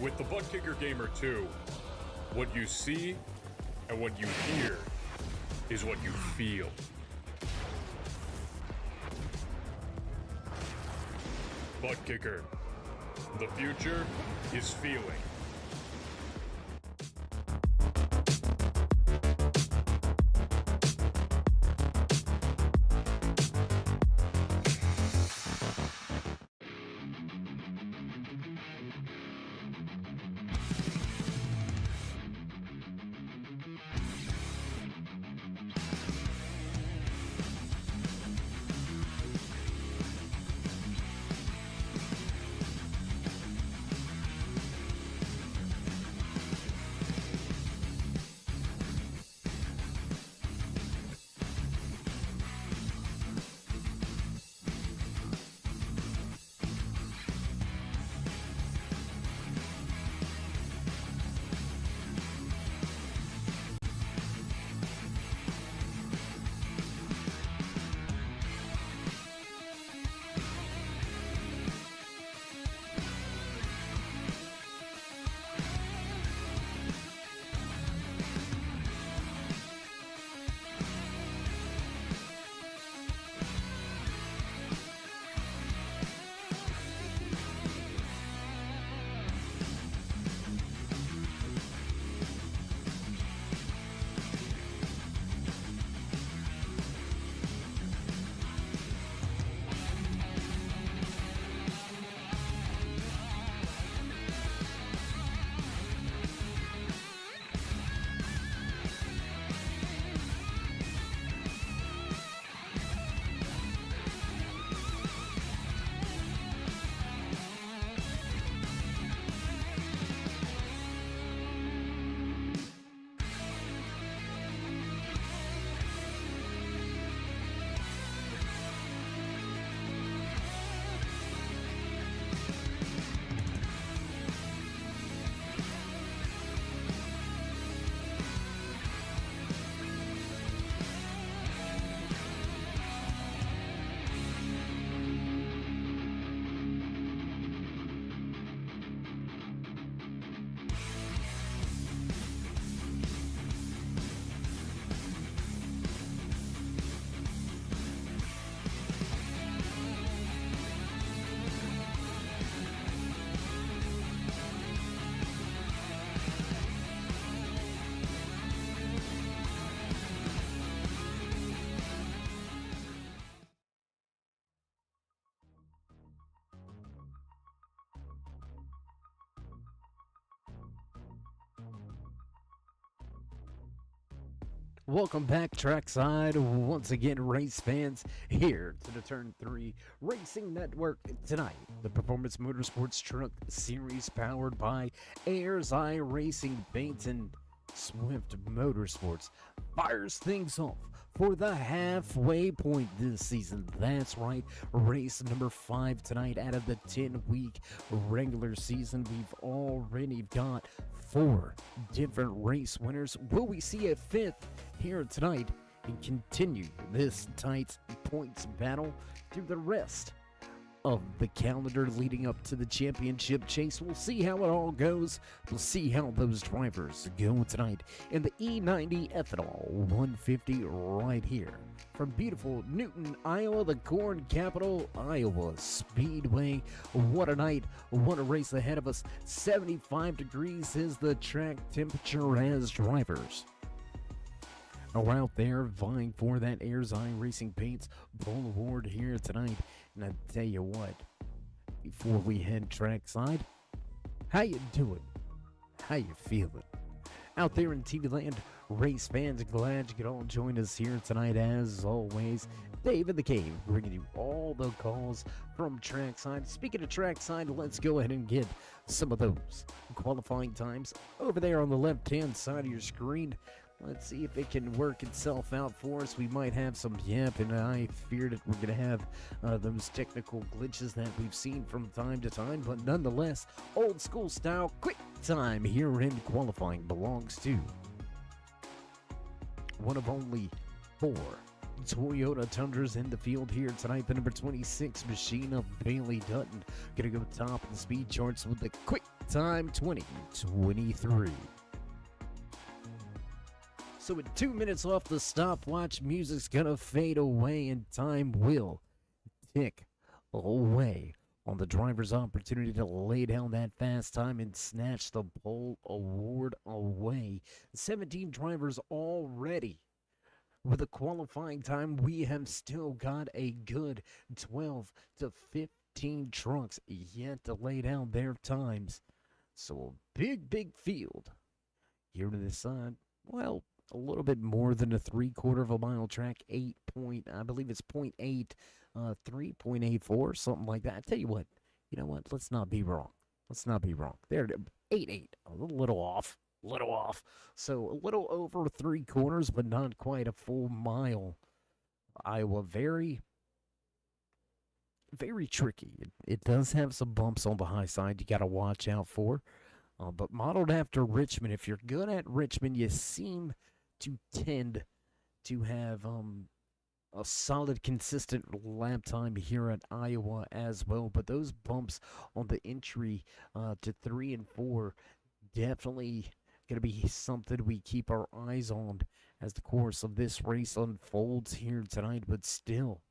With the Butt Kicker Gamer 2, what you see and what you hear is what you feel. Butt Kicker. The future is feeling. Welcome back, trackside. Once again, race fans, here to the Turn 3 Racing Network tonight. The Performance Motorsports Truck Series powered by Ayers Eye Racing Paints and Swift Motorsports fires things off for the halfway point this season. That's right, race number 5 tonight out of the 10-week regular season. We've already got 4 different race winners. Will we see a 5th here tonight and continue this tight points battle through the rest of the calendar leading up to the championship chase? We'll see how it all goes. We'll see how those drivers go tonight in the E90 Ethanol 150 right here from beautiful Newton, Iowa, the corn capital, Iowa Speedway. What a night, what a race ahead of us. 75 degrees is the track temperature as drivers are out there vying for that Ayers Eye Racing Paints Bull Award here tonight. And I tell you what, before we head trackside, how you doing? How you feeling? Out there in TV land, race fans, glad you could all join us here tonight. As always, Dave in the Cave bringing you all the calls from trackside. Speaking of trackside, let's go ahead and get some of those qualifying times over there on the left-hand side of your screen. Let's see if it can work itself out for us. We might have some and I fear that we're going to have those technical glitches that we've seen from time to time, but nonetheless, old school style quick time here in qualifying belongs to one of only 4 Toyota Tundra's in the field here tonight. The number 26 machine of Bailey Dutton gonna go top of the speed charts with the quick time 20:23. So with 2 minutes off the stopwatch, music's gonna fade away and time will tick away on the driver's opportunity to lay down that fast time and snatch the pole award away. 17 drivers already with a qualifying time. We have still got a good 12 to 15 trucks yet to lay down their times. So a big field here to the side. Well, a little bit more than a 3/4 of a mile track, I believe it's 0.8, 3.84, something like that. I tell you what, let's not be wrong. There, 8.8, a little off. So a little over 3/4, but not quite a full mile. Iowa, very, very tricky. It does have some bumps on the high side you got to watch out for. But modeled after Richmond, if you're good at Richmond, you seem to tend to have a solid, consistent lap time here at Iowa as well. But those bumps on the entry to 3 and 4 definitely going to be something we keep our eyes on as the course of this race unfolds here tonight. But still,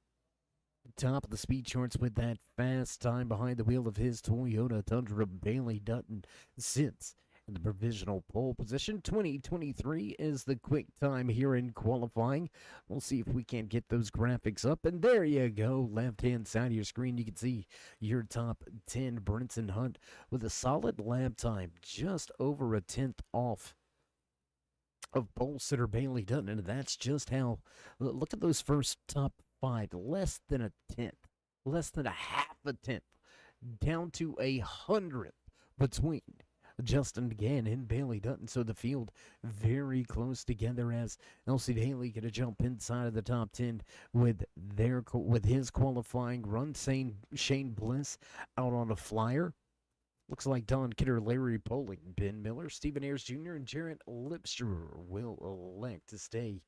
top of the speed charts with that fast time behind the wheel of his Toyota Tundra, Bailey Dutton sits in the provisional pole position. 20:23 is the quick time here in qualifying. We'll see if we can get those graphics up. And there you go. Left-hand side of your screen, you can see your top 10. Brinson Hunt with a solid lap time, just over a tenth off of pole sitter Bailey Dutton. And that's just how, look at those first top 5, less than a tenth, less than a half a tenth, down to 100th between Justin Gann and Bailey Dutton. So the field very close together as Elsie Daly going to jump inside of the top 10 with his qualifying run. Shane Bliss out on a flyer. Looks like Don Kidder, Larry Poling, Ben Miller, Stephen Ayers Jr., and Jarrett Lipster will elect to stay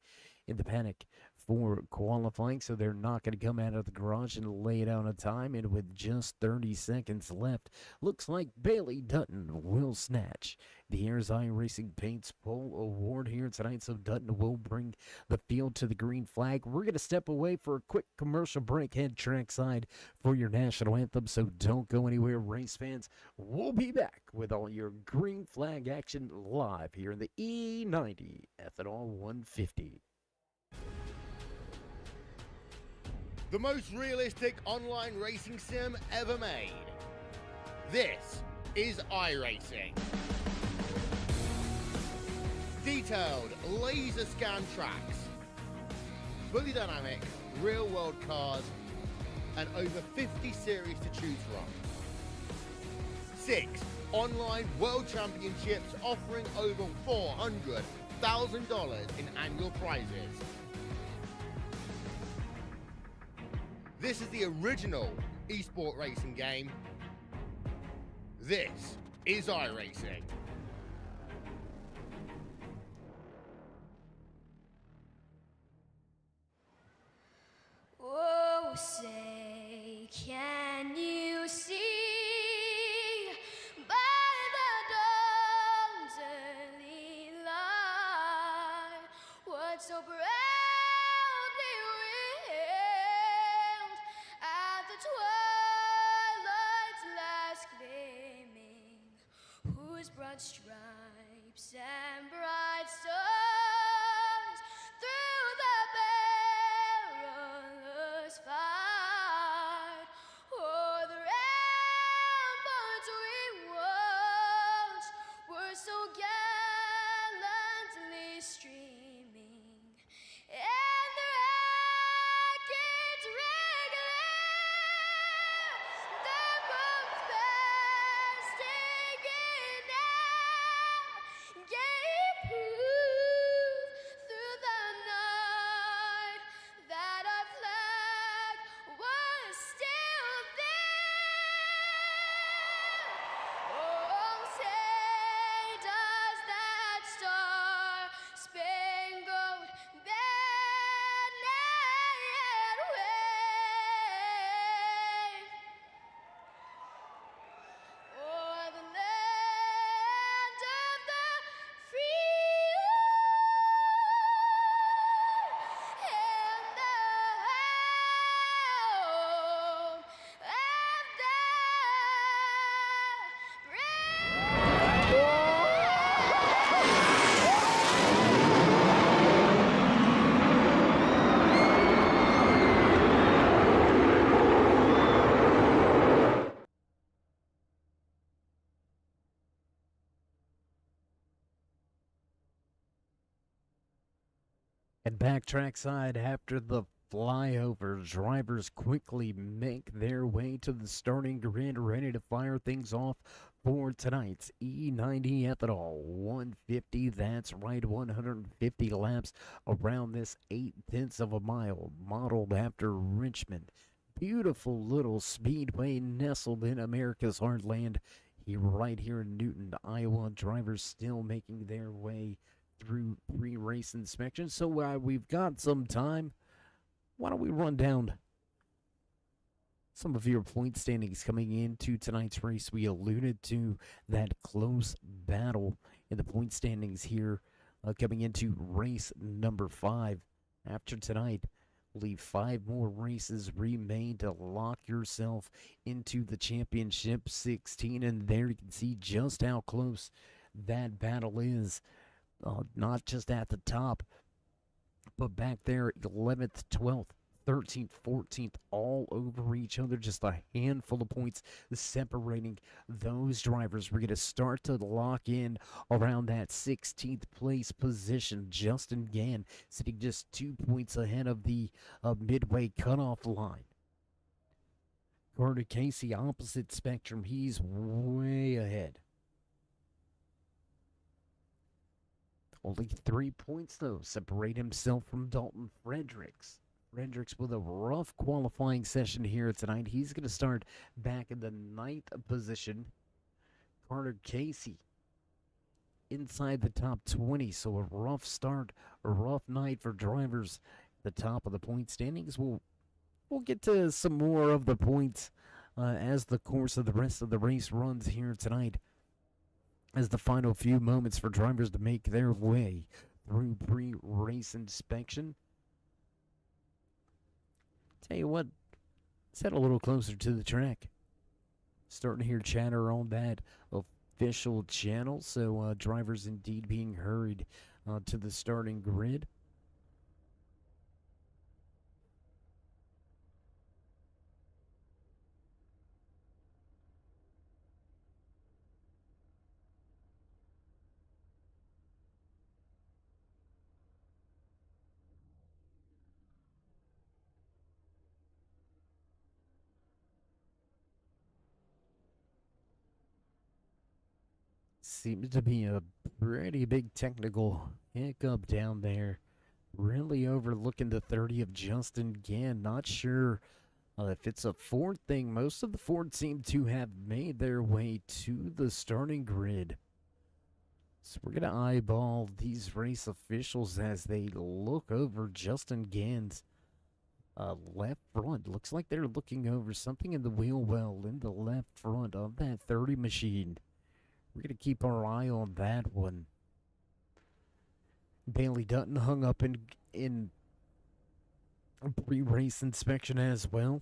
in the paddock for qualifying, so they're not going to come out of the garage and lay down a time. And with just 30 seconds left, looks like Bailey Dutton will snatch the Ayers iRacing Paints Pole Award here tonight. So Dutton will bring the field to the green flag. We're going to step away for a quick commercial break, head trackside for your national anthem, so don't go anywhere, race fans. We'll be back with all your green flag action live here in the E90 Ethanol 150. The most realistic online racing sim ever made. This is iRacing. Detailed laser scan tracks, fully dynamic real world cars, and over 50 series to choose from. 6 online world championships offering over $400,000 in annual prizes. This is the original esport racing game. This is iRacing. Oh, say, can you see by the dawn's early light what so proudly wailed at the twilight's last gleaming, whose broad stripes and bright stars through the perilous fight o'er the ramparts we watched were so gallantly streaming, and the rackets regular, the bombs bursting in air, gave proof And back trackside after the flyover, drivers quickly make their way to the starting grid, ready to fire things off for tonight's E90 Ethanol 150. That's right, 150 laps around this 8/10 of a mile, modeled after Richmond. Beautiful little speedway nestled in America's heartland. Right here in Newton, Iowa, drivers still making their way through pre-race inspection. So we've got some time. Why don't we run down some of your point standings coming into tonight's race? We alluded to that close battle in the point standings here coming into race number 5. After tonight, I believe 5 more races remain to lock yourself into the championship 16, and there you can see just how close that battle is. Not just at the top, but back there, 11th, 12th, 13th, 14th, all over each other. Just a handful of points separating those drivers. We're going to start to lock in around that 16th place position. Justin Gann sitting just 2 points ahead of the midway cutoff line. Carter Casey, opposite spectrum. He's way ahead. Only 3 points, though, separate himself from Dalton Fredericks. Fredericks with a rough qualifying session here tonight. He's going to start back in the 9th position. Carter Casey inside the top 20, so a rough start, a rough night for drivers at the top of the point standings. We'll get to some more of the points as the course of the rest of the race runs here tonight, as the final few moments for drivers to make their way through pre-race inspection. Tell you what, let's head a little closer to the track. Starting to hear chatter on that official channel, so drivers indeed being hurried to the starting grid. Seems to be a pretty big technical hiccup down there. Really overlooking the 30 of Justin Gann. Not sure if it's a Ford thing. Most of the Fords seem to have made their way to the starting grid. So we're going to eyeball these race officials as they look over Justin Gann's left front. Looks like they're looking over something in the wheel well in the left front of that 30 machine. We're going to keep our eye on that one. Bailey Dutton hung up in pre-race inspection as well.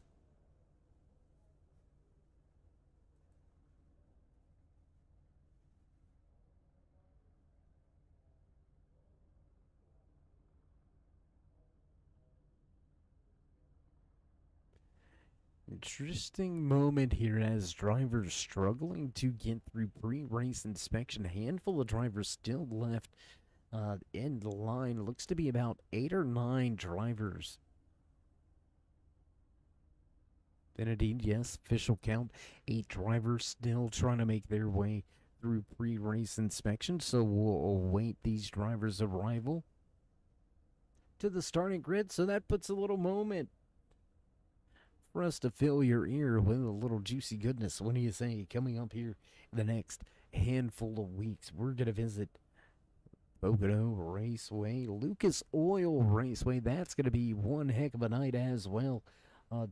Interesting moment here as drivers struggling to get through pre-race inspection. A handful of drivers still left in the line. Looks to be about 8 or 9 drivers. And indeed, yes, official count, 8 drivers still trying to make their way through pre-race inspection. So we'll await these drivers' arrival to the starting grid. So that puts a little moment for us to fill your ear with a little juicy goodness. What do you say? Coming up here in the next handful of weeks, we're going to visit Pocono Raceway, Lucas Oil Raceway. That's going to be one heck of a night as well.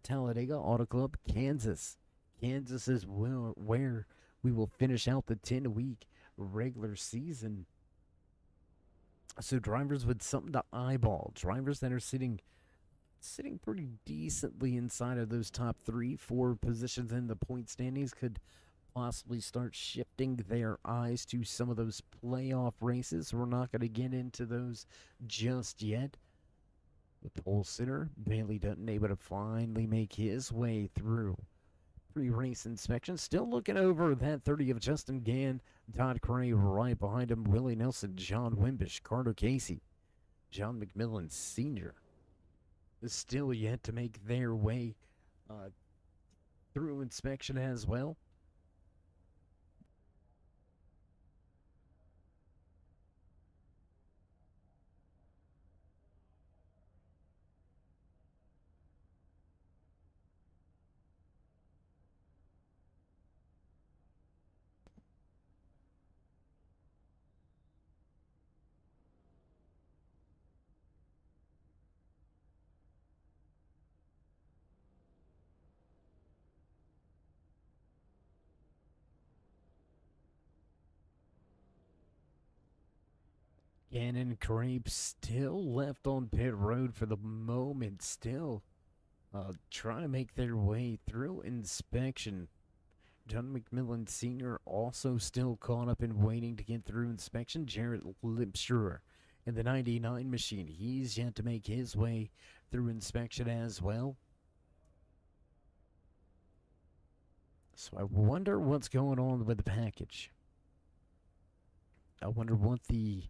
Talladega Auto Club, Kansas. Kansas is where we will finish out the 10-week regular season. So drivers with something to eyeball, drivers that are sitting pretty decently inside of those top 3-4 positions in the point standings, could possibly start shifting their eyes to some of those playoff races. We're not going to get into those just yet. The pole sitter, Bailey Dutton, able to finally make his way through pre-race inspection. Still looking over that 30 of Justin Gann, Todd Cray right behind him, Willie Nelson, John Wimbish, Carter Casey. John McMillan Sr. is still yet to make their way uh, through inspection as well. Gannon Crepe still left on pit road for the moment, still trying to make their way through inspection. John McMillan Sr. also still caught up in waiting to get through inspection. Jarrett Lipscher in the 99 machine, he's yet to make his way through inspection as well. So I wonder what's going on with the package. I wonder what the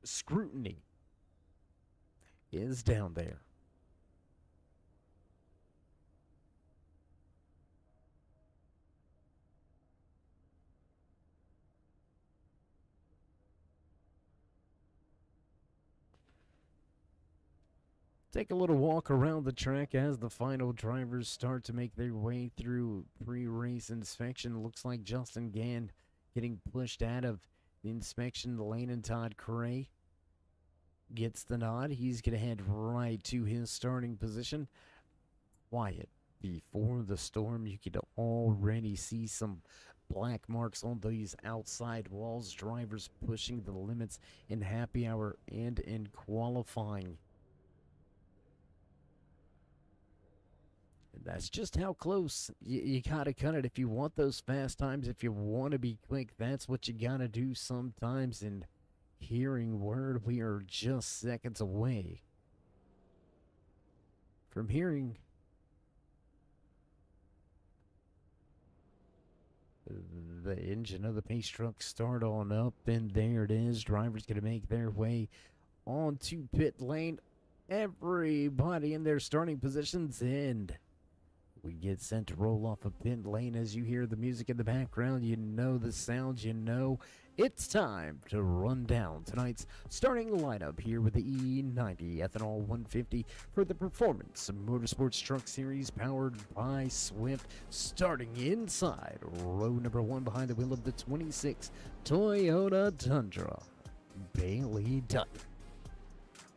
scrutiny is down there. Take a little walk around the track as the final drivers start to make their way through pre-race inspection. Looks like Justin Gann getting pushed out of the inspection lane, and Todd Cray gets the nod. He's going to head right to his starting position. Quiet before the storm. You could already see some black marks on these outside walls. Drivers pushing the limits in happy hour and in qualifying. That's just how close you gotta cut it if you want those fast times. If you want to be quick, that's what you gotta do sometimes. And hearing word, we are just seconds away from hearing the engine of the pace truck start on up, and there it is. Drivers gonna make their way onto pit lane. Everybody in their starting positions, and we get sent to roll off a pit lane. As you hear the music in the background, you know the sounds, you know it's time to run down tonight's starting lineup here with the E90 Ethanol 150 for the Performance Motorsports Truck Series powered by Swift. Starting inside row number 1 behind the wheel of the 26 Toyota Tundra, Bailey Dutton.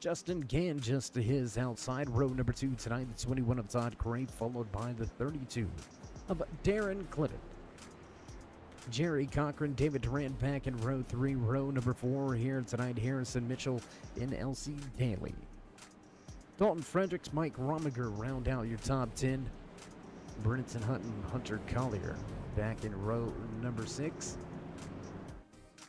Justin Gann just to his outside. Row number 2 tonight, the 21 of Todd Cray, followed by the 32 of Darren Clinton. Jerry Cochran, David Durant back in row 3. Row number 4 here tonight, Harrison Mitchell in LC Daly. Dalton Fredericks, Mike Romiger round out your top 10. Brenton Hutton, Hunter Collier back in row number 6.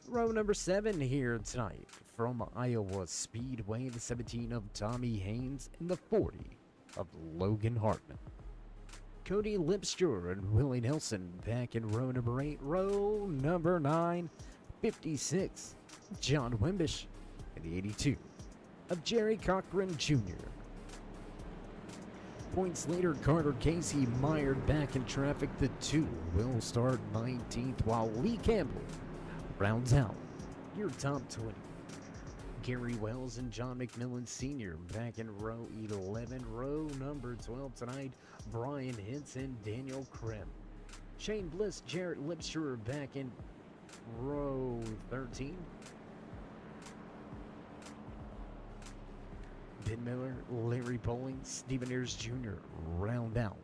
Row number 7 here tonight, from Iowa Speedway, the 17 of Tommy Haynes and the 40 of Logan Hartman. Cody Lipscher and Willie Nelson back in row number 8. Row number 9, 56, John Wimbish and the 82 of Jerry Cochran Jr. Points later, Carter Casey mired back in traffic. The 2 will start 19th, while Lee Campbell rounds out your top 20. Gary Wells and John McMillan Sr. back in row 11. Row number 12 tonight, Brian Hintz and Daniel Krim. Shane Bliss, Jarrett Lipscher back in row 13. Ben Miller, Larry Bowling, Stephen Ayers Jr. round out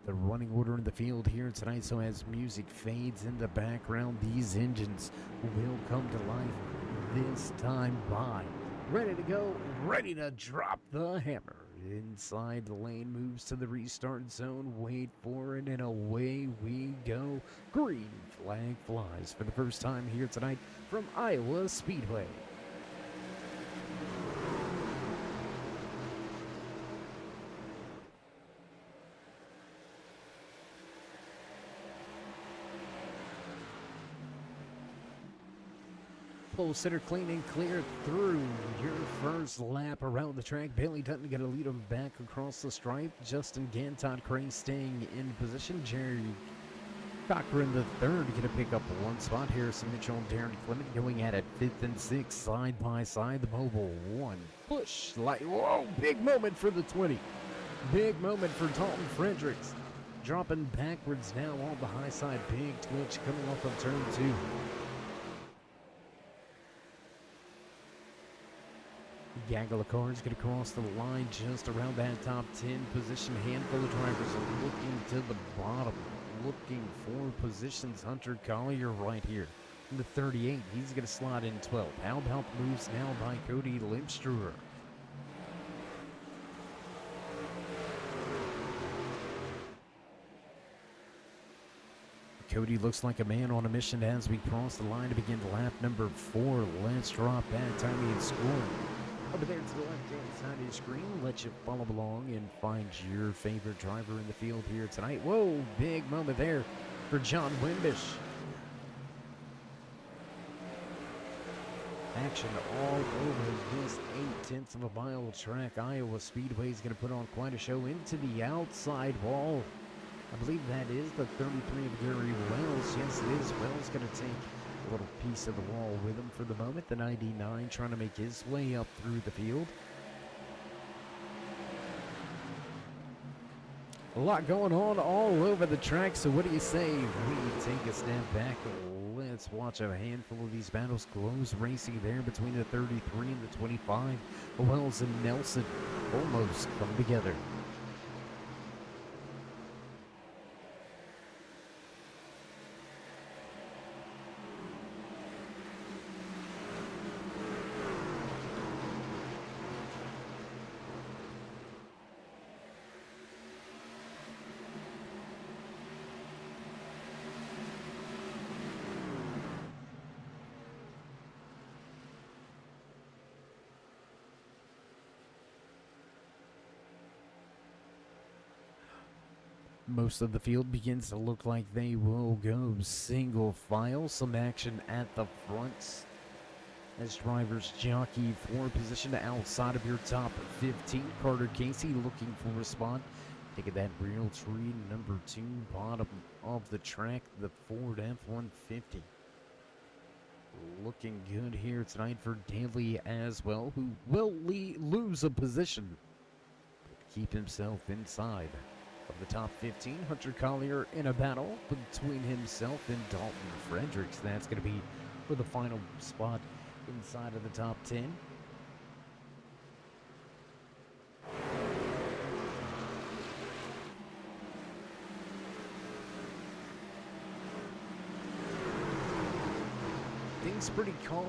the running order in the field here tonight. So as music fades in the background, these engines will come to life this time by. Ready to go, ready to drop the hammer. Inside the lane, moves to the restart zone, wait for it, and away we go. Green flag flies for the first time here tonight from Iowa Speedway. Pole sitter clean and clear through your first lap around the track. Bailey Dutton going to lead him back across the stripe. Justin Gantot Crane staying in position. Jerry Cochran the third going to pick up one spot. Harrison Mitchell and Darren Clement going at it 5th and 6th side by side. The mobile one push like, whoa, big moment for the 20. Big moment for Dalton Fredericks. Dropping backwards now on the high side. Big twitch coming off of turn 2. Gaggle of cars going to cross the line just around that top 10 position. Handful of drivers are looking to the bottom, looking for positions. Hunter Collier right here in the 38. He's going to slot in 12. How about moves now by Cody Limstruer? Cody looks like a man on a mission as we cross the line to begin lap number 4. Let's drop that timing and score. Over there to the left-hand side of your screen, let you follow along and find your favorite driver in the field here tonight. Whoa, big moment there for John Wimbish. Action all over this 0.8 of a mile track. Iowa Speedway is going to put on quite a show into the outside wall. I believe that is the 33 of Gary Wells. Yes, it is. Wells going to take a little piece of the wall with him for the moment. The 99 trying to make his way up through the field. A lot going on all over the track, so what do you say we take a step back? Let's watch a handful of these battles. Close racing there between the 33 and the 25. Wells and Nelson almost come together. Most of the field begins to look like they will go single file. Some action at the front as drivers jockey for position outside of your top 15. Carter Casey looking for a spot. Taking that real tree, number 2, bottom of the track, the Ford F-150. Looking good here tonight for Daly as well, who will lose a position, but keep himself inside of the top 15. Hunter Collier in a battle between himself and Dalton Fredericks. That's going to be for the final spot inside of the top 10. Things pretty calm.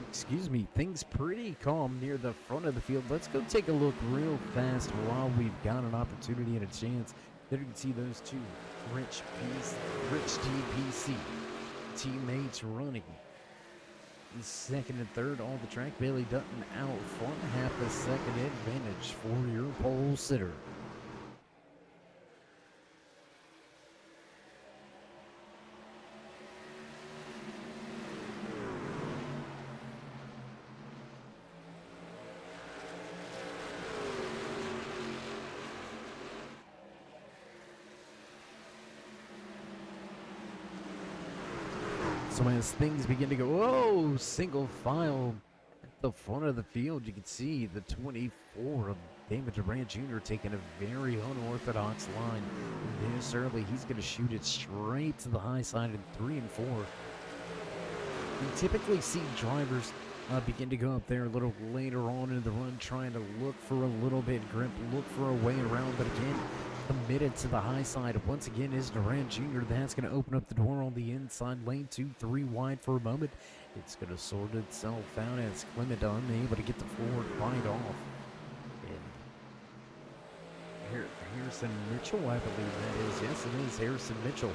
Excuse me, things pretty calm near the front of the field. Let's go take a look real fast while we've got an opportunity and a chance. There you can see those two Rich DPC teammates running. Second and third on the track. Bailey Dutton out front, half a second advantage for your pole sitter. So as things begin to go, whoa, single file at the front of the field, you can see the 24 of David Durant Jr. taking a very unorthodox line this early. He's going to shoot it straight to the high side in 3 and 4. We typically see drivers begin to go up there a little later on in the run, trying to look for a little bit grip, look for a way around, but again, committed to the high side. Once again is Durant Jr. That's going to open up the door on the inside lane. 2-3 wide for a moment. It's going to sort itself out as Clement unable to get the forward bite off. And Harrison Mitchell, I believe that is. Yes, it is Harrison Mitchell.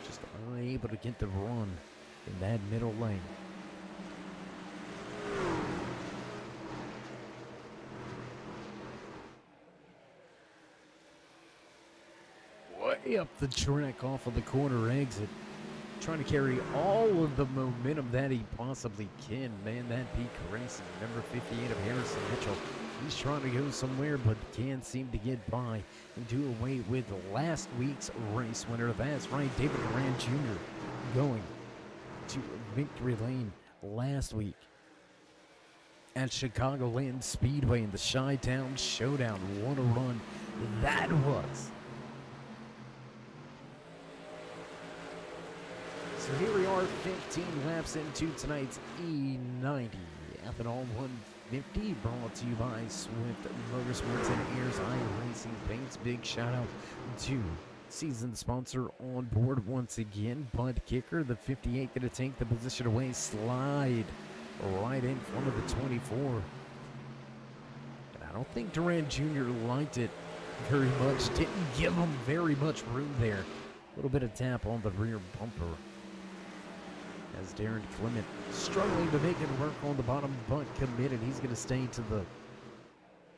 Just unable to get the run in that middle lane. Way up the track off of the corner exit. trying to carry all of the momentum that he possibly can. Man, that peak racing, number 58 of Harrison Mitchell. He's trying to go somewhere, but can't seem to get by and do away with last week's race winner. That's right, David Duran Jr. going to victory lane last week at Chicagoland Speedway in the Chi-Town Showdown. What a run that was. So here we are, 15 laps into tonight's E90 Ethanol 150, brought to you by Swift Motorsports and Ayers Eye Racing Paints. Big shout out to season sponsor on board once again, Bud Kicker, the 58 going to take the position away, slide right in front of the 24. And I don't think Duran Jr. liked it very much, didn't give him very much room there. A little bit of tap on the rear bumper as Darren Clement struggling to make it work on the bottom, but committed. He's going to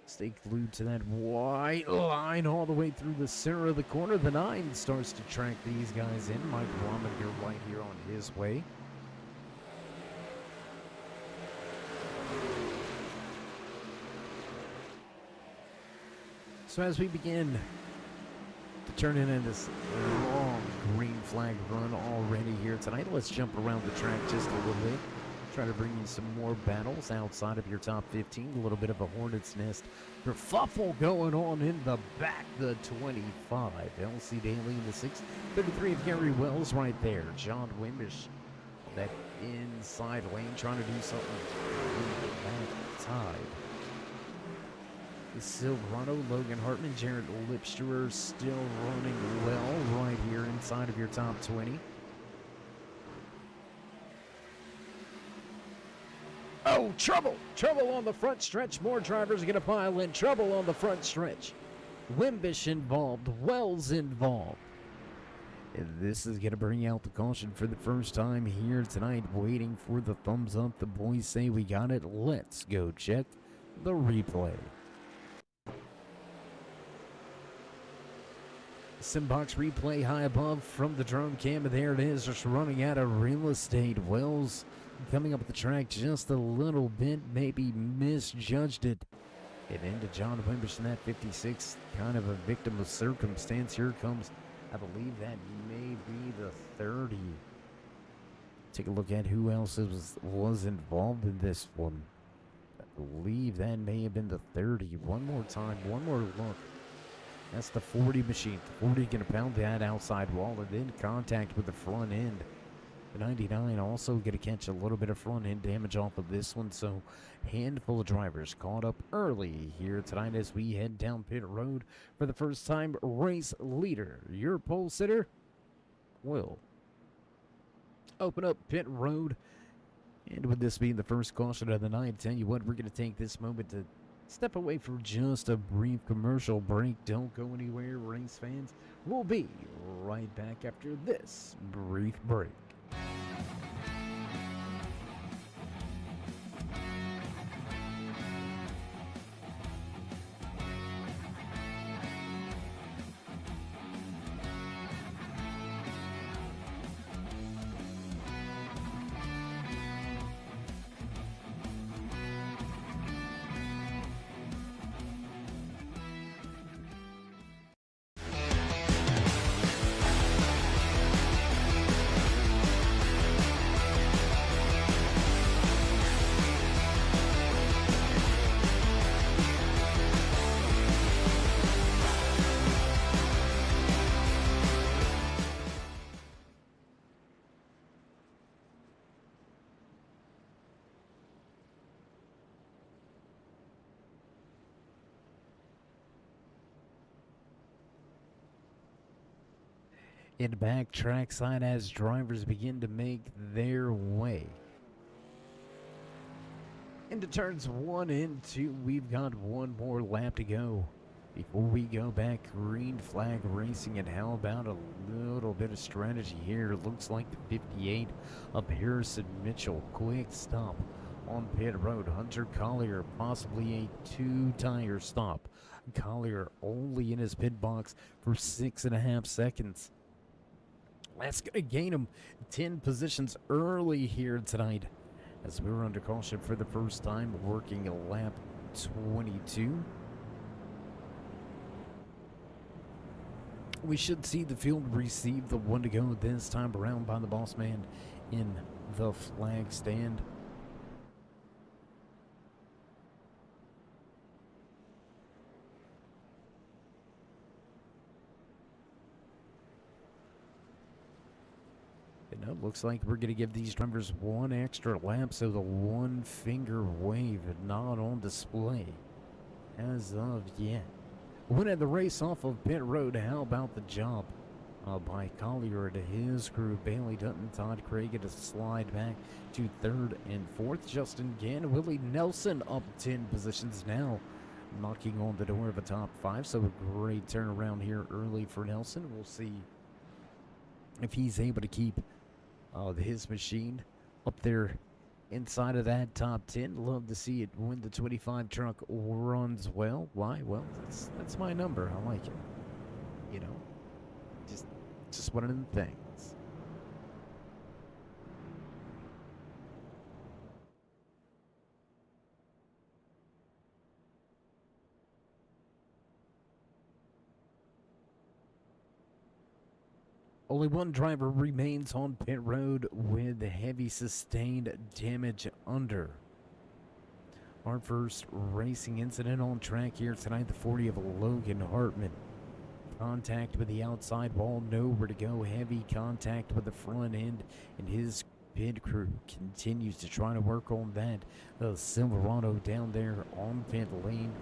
stay glued to that white line all the way through the center of the corner. The 9 starts to track these guys in. Mike Rominger right here on his way. So as we begin to turn it into this long green flag run already here tonight, let's jump around the track just a little bit. Try to bring you some more battles outside of your top 15. A little bit of a hornet's nest kerfuffle going on in the back. The 25, L.C. Daly in the 6. 33 of Gary Wells right there. John Wimbish on that inside lane trying to do something in the back side. The Silverado, Logan Hartman, Jared Lipstruer still running well right here inside of your top 20. Oh, trouble! Trouble on the front stretch. More drivers are going to pile in. Trouble on the front stretch. Wimbish involved. Wells involved. And this is going to bring out the caution for the first time here tonight. Waiting for the thumbs up. The boys say we got it. Let's go check the replay. Simbox replay high above from the drone cam. And there it is, just running out of real estate. Wells coming up the track just a little bit, maybe misjudged it. And into John Wimbish in that 56, kind of a victim of circumstance. Here comes, I believe that may be the 30. Take a look at who else was involved in this one. I believe that may have been the 30. One more time, one more look. That's the 40 machine. The 40 going to pound that outside wall and then contact with the front end. The 99 also going to catch a little bit of front end damage off of this one. So handful of drivers caught up early here tonight as we head down pit road for the first time. Race leader, your pole sitter, will open up pit road. And with this being the first caution of the night, tell you what, we're going to take this moment to step away for just a brief commercial break. Don't go anywhere, race fans. We'll be right back after this brief break. In back trackside as drivers begin to make their way into turns 1 and 2. We've got one more lap to go before we go back green flag racing. And how about a little bit of strategy here? Looks like the 58 of Harrison Mitchell. Quick stop on pit road. Hunter Collier, possibly a 2-tire stop. Collier only in his pit box for 6.5 seconds. That's going to gain him 10 positions early here tonight as we were under caution for the first time, working a lap 22. We should see the field receive the one to go this time around by the boss man in the flag stand. And it looks like we're going to give these drivers one extra lap, so the one finger wave not on display as of yet. Winning the race off of pit road. How about the job by Collier and his crew? Bailey Dutton, Todd Craig to slide back to third and fourth. Justin Gann, Willie Nelson up 10 positions now, knocking on the door of a top 5. So a great turnaround here early for Nelson. We'll see if he's able to keep his machine up there inside of that top 10. Love to see it when the 25 truck runs well. Why? Well, that's my number. I like it. You know, just one of them things. Only one driver remains on pit road with heavy sustained damage under. Our first racing incident on track here tonight, the 40 of Logan Hartman. Contact with the outside wall, nowhere to go. Heavy contact with the front end, and his pit crew continues to try to work on that. Silverado down there on pit lane.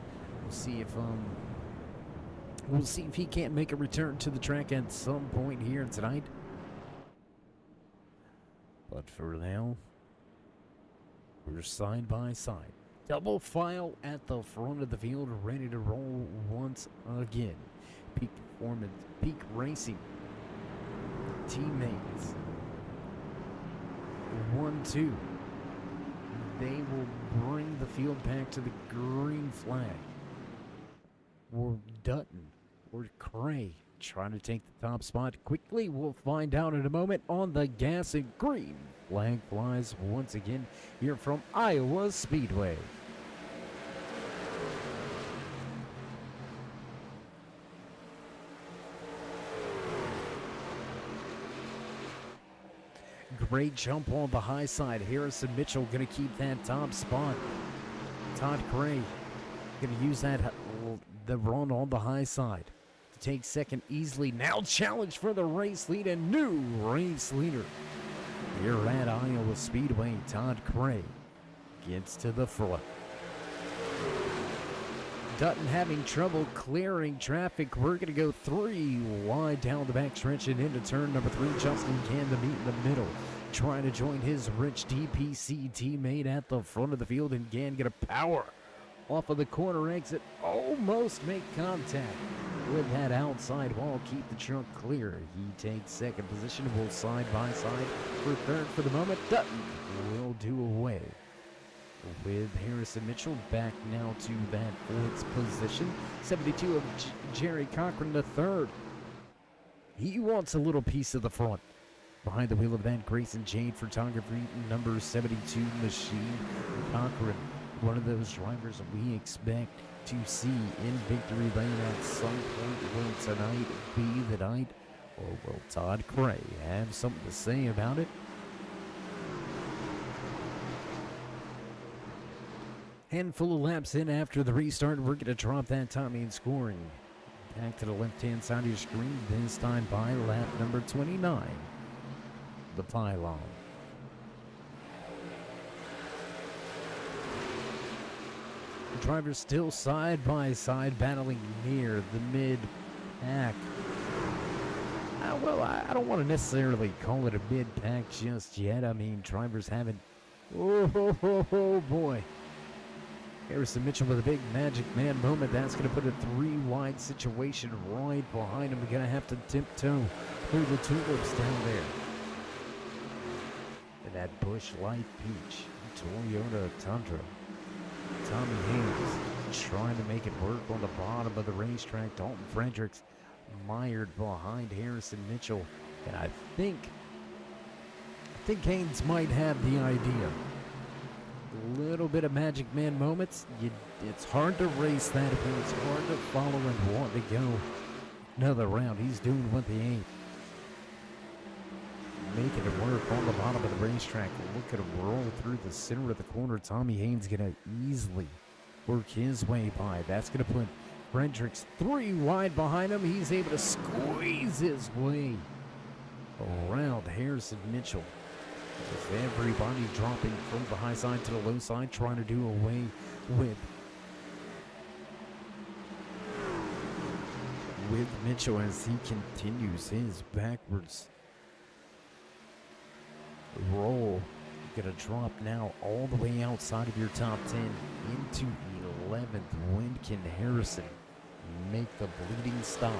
We'll see if he can't make a return to the track at some point here tonight. But for now, we're side by side. Double file at the front of the field, ready to roll once again. Peak performance, peak racing. Teammates. 1-2. They will bring the field back to the green flag. Or Dutton or Cray trying to take the top spot quickly. We'll find out in a moment on the gas and green. Flag flies once again here from Iowa Speedway. Great jump on the high side. Harrison Mitchell going to keep that top spot. Todd Cray going to use the run on the high side to take second easily. Now challenge for the race lead, and new race leader here at Iowa Speedway. Todd Cray gets to the front. Dutton having trouble clearing traffic. We're going to go 3 wide down the backstretch and into turn number 3. Justin Gann to meet in the middle, trying to join his Rich DPC teammate at the front of the field, and Gann get a power off of the corner exit, almost make contact with that outside wall, keep the truck clear. He takes second position, will side by side for third for the moment. Dutton will do away with Harrison Mitchell, back now to that fourth position. 72 of Jerry Cochran the third. He wants a little piece of the front. Behind the wheel of that Grayson Jade photography, number 72 machine. Cochran, one of those drivers we expect to see in victory lane at some point. Will tonight be the night, or will Todd Cray have something to say about it? Handful of laps in after the restart, we're going to drop that timing scoring. Back to the left-hand side of your screen, this time by lap number 29. The pylon. The drivers still side by side, battling near the mid-pack. Well, I don't want to necessarily call it a mid-pack just yet. I mean, drivers haven't... Oh, boy. Harrison Mitchell with a big Magic Man moment. That's going to put a 3-wide situation right behind him. We're going to have to tiptoe through the tulips down there. And that Busch Light Peach Toyota Tundra. Tommy Hayes trying to make it work on the bottom of the racetrack. Dalton Fredericks mired behind Harrison Mitchell And I think Haynes might have the idea. A little bit of Magic Man moments. It's hard to race that if it's hard to follow and want to go another round. He's doing what they ain't. Making it work on the bottom of the racetrack. Look at him roll through the center of the corner. Tommy Haynes gonna easily work his way by. That's gonna put Fredericks 3 wide behind him. He's able to squeeze his way around Harrison Mitchell. With everybody dropping from the high side to the low side, trying to do away with Mitchell as he continues his backwards roll. You're gonna drop now all the way outside of your top 10 into 11th. When can Harrison make the bleeding stop?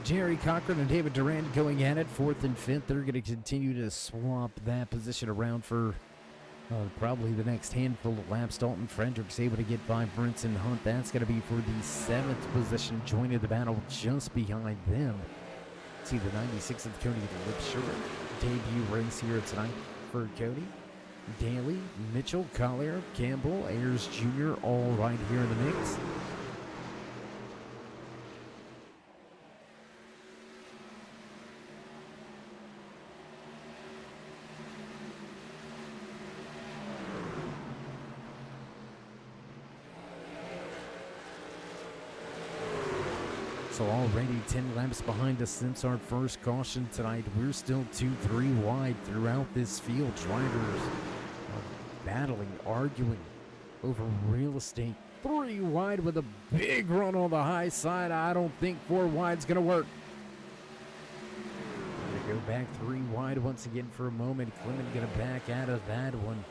Jerry Cochran and David Durant going at it, 4th and 5th. They're going to continue to swap that position around for probably the next handful of laps. Dalton Fredericks able to get by Brinson Hunt. That's going to be for the 7th position, joining the battle just behind them. See the 96th of Cody Lip Short debut race here tonight for Cody. Daly, Mitchell, Collier, Campbell, Ayers Jr. all right here in the mix. So already 10 laps behind us since our first caution tonight. We're still 2-3 wide throughout this field. Drivers battling, arguing over real estate. 3 wide with a big run on the high side. I don't think 4 wide's going to work. Gonna go back 3 wide once again for a moment. Clement going to back out of that one.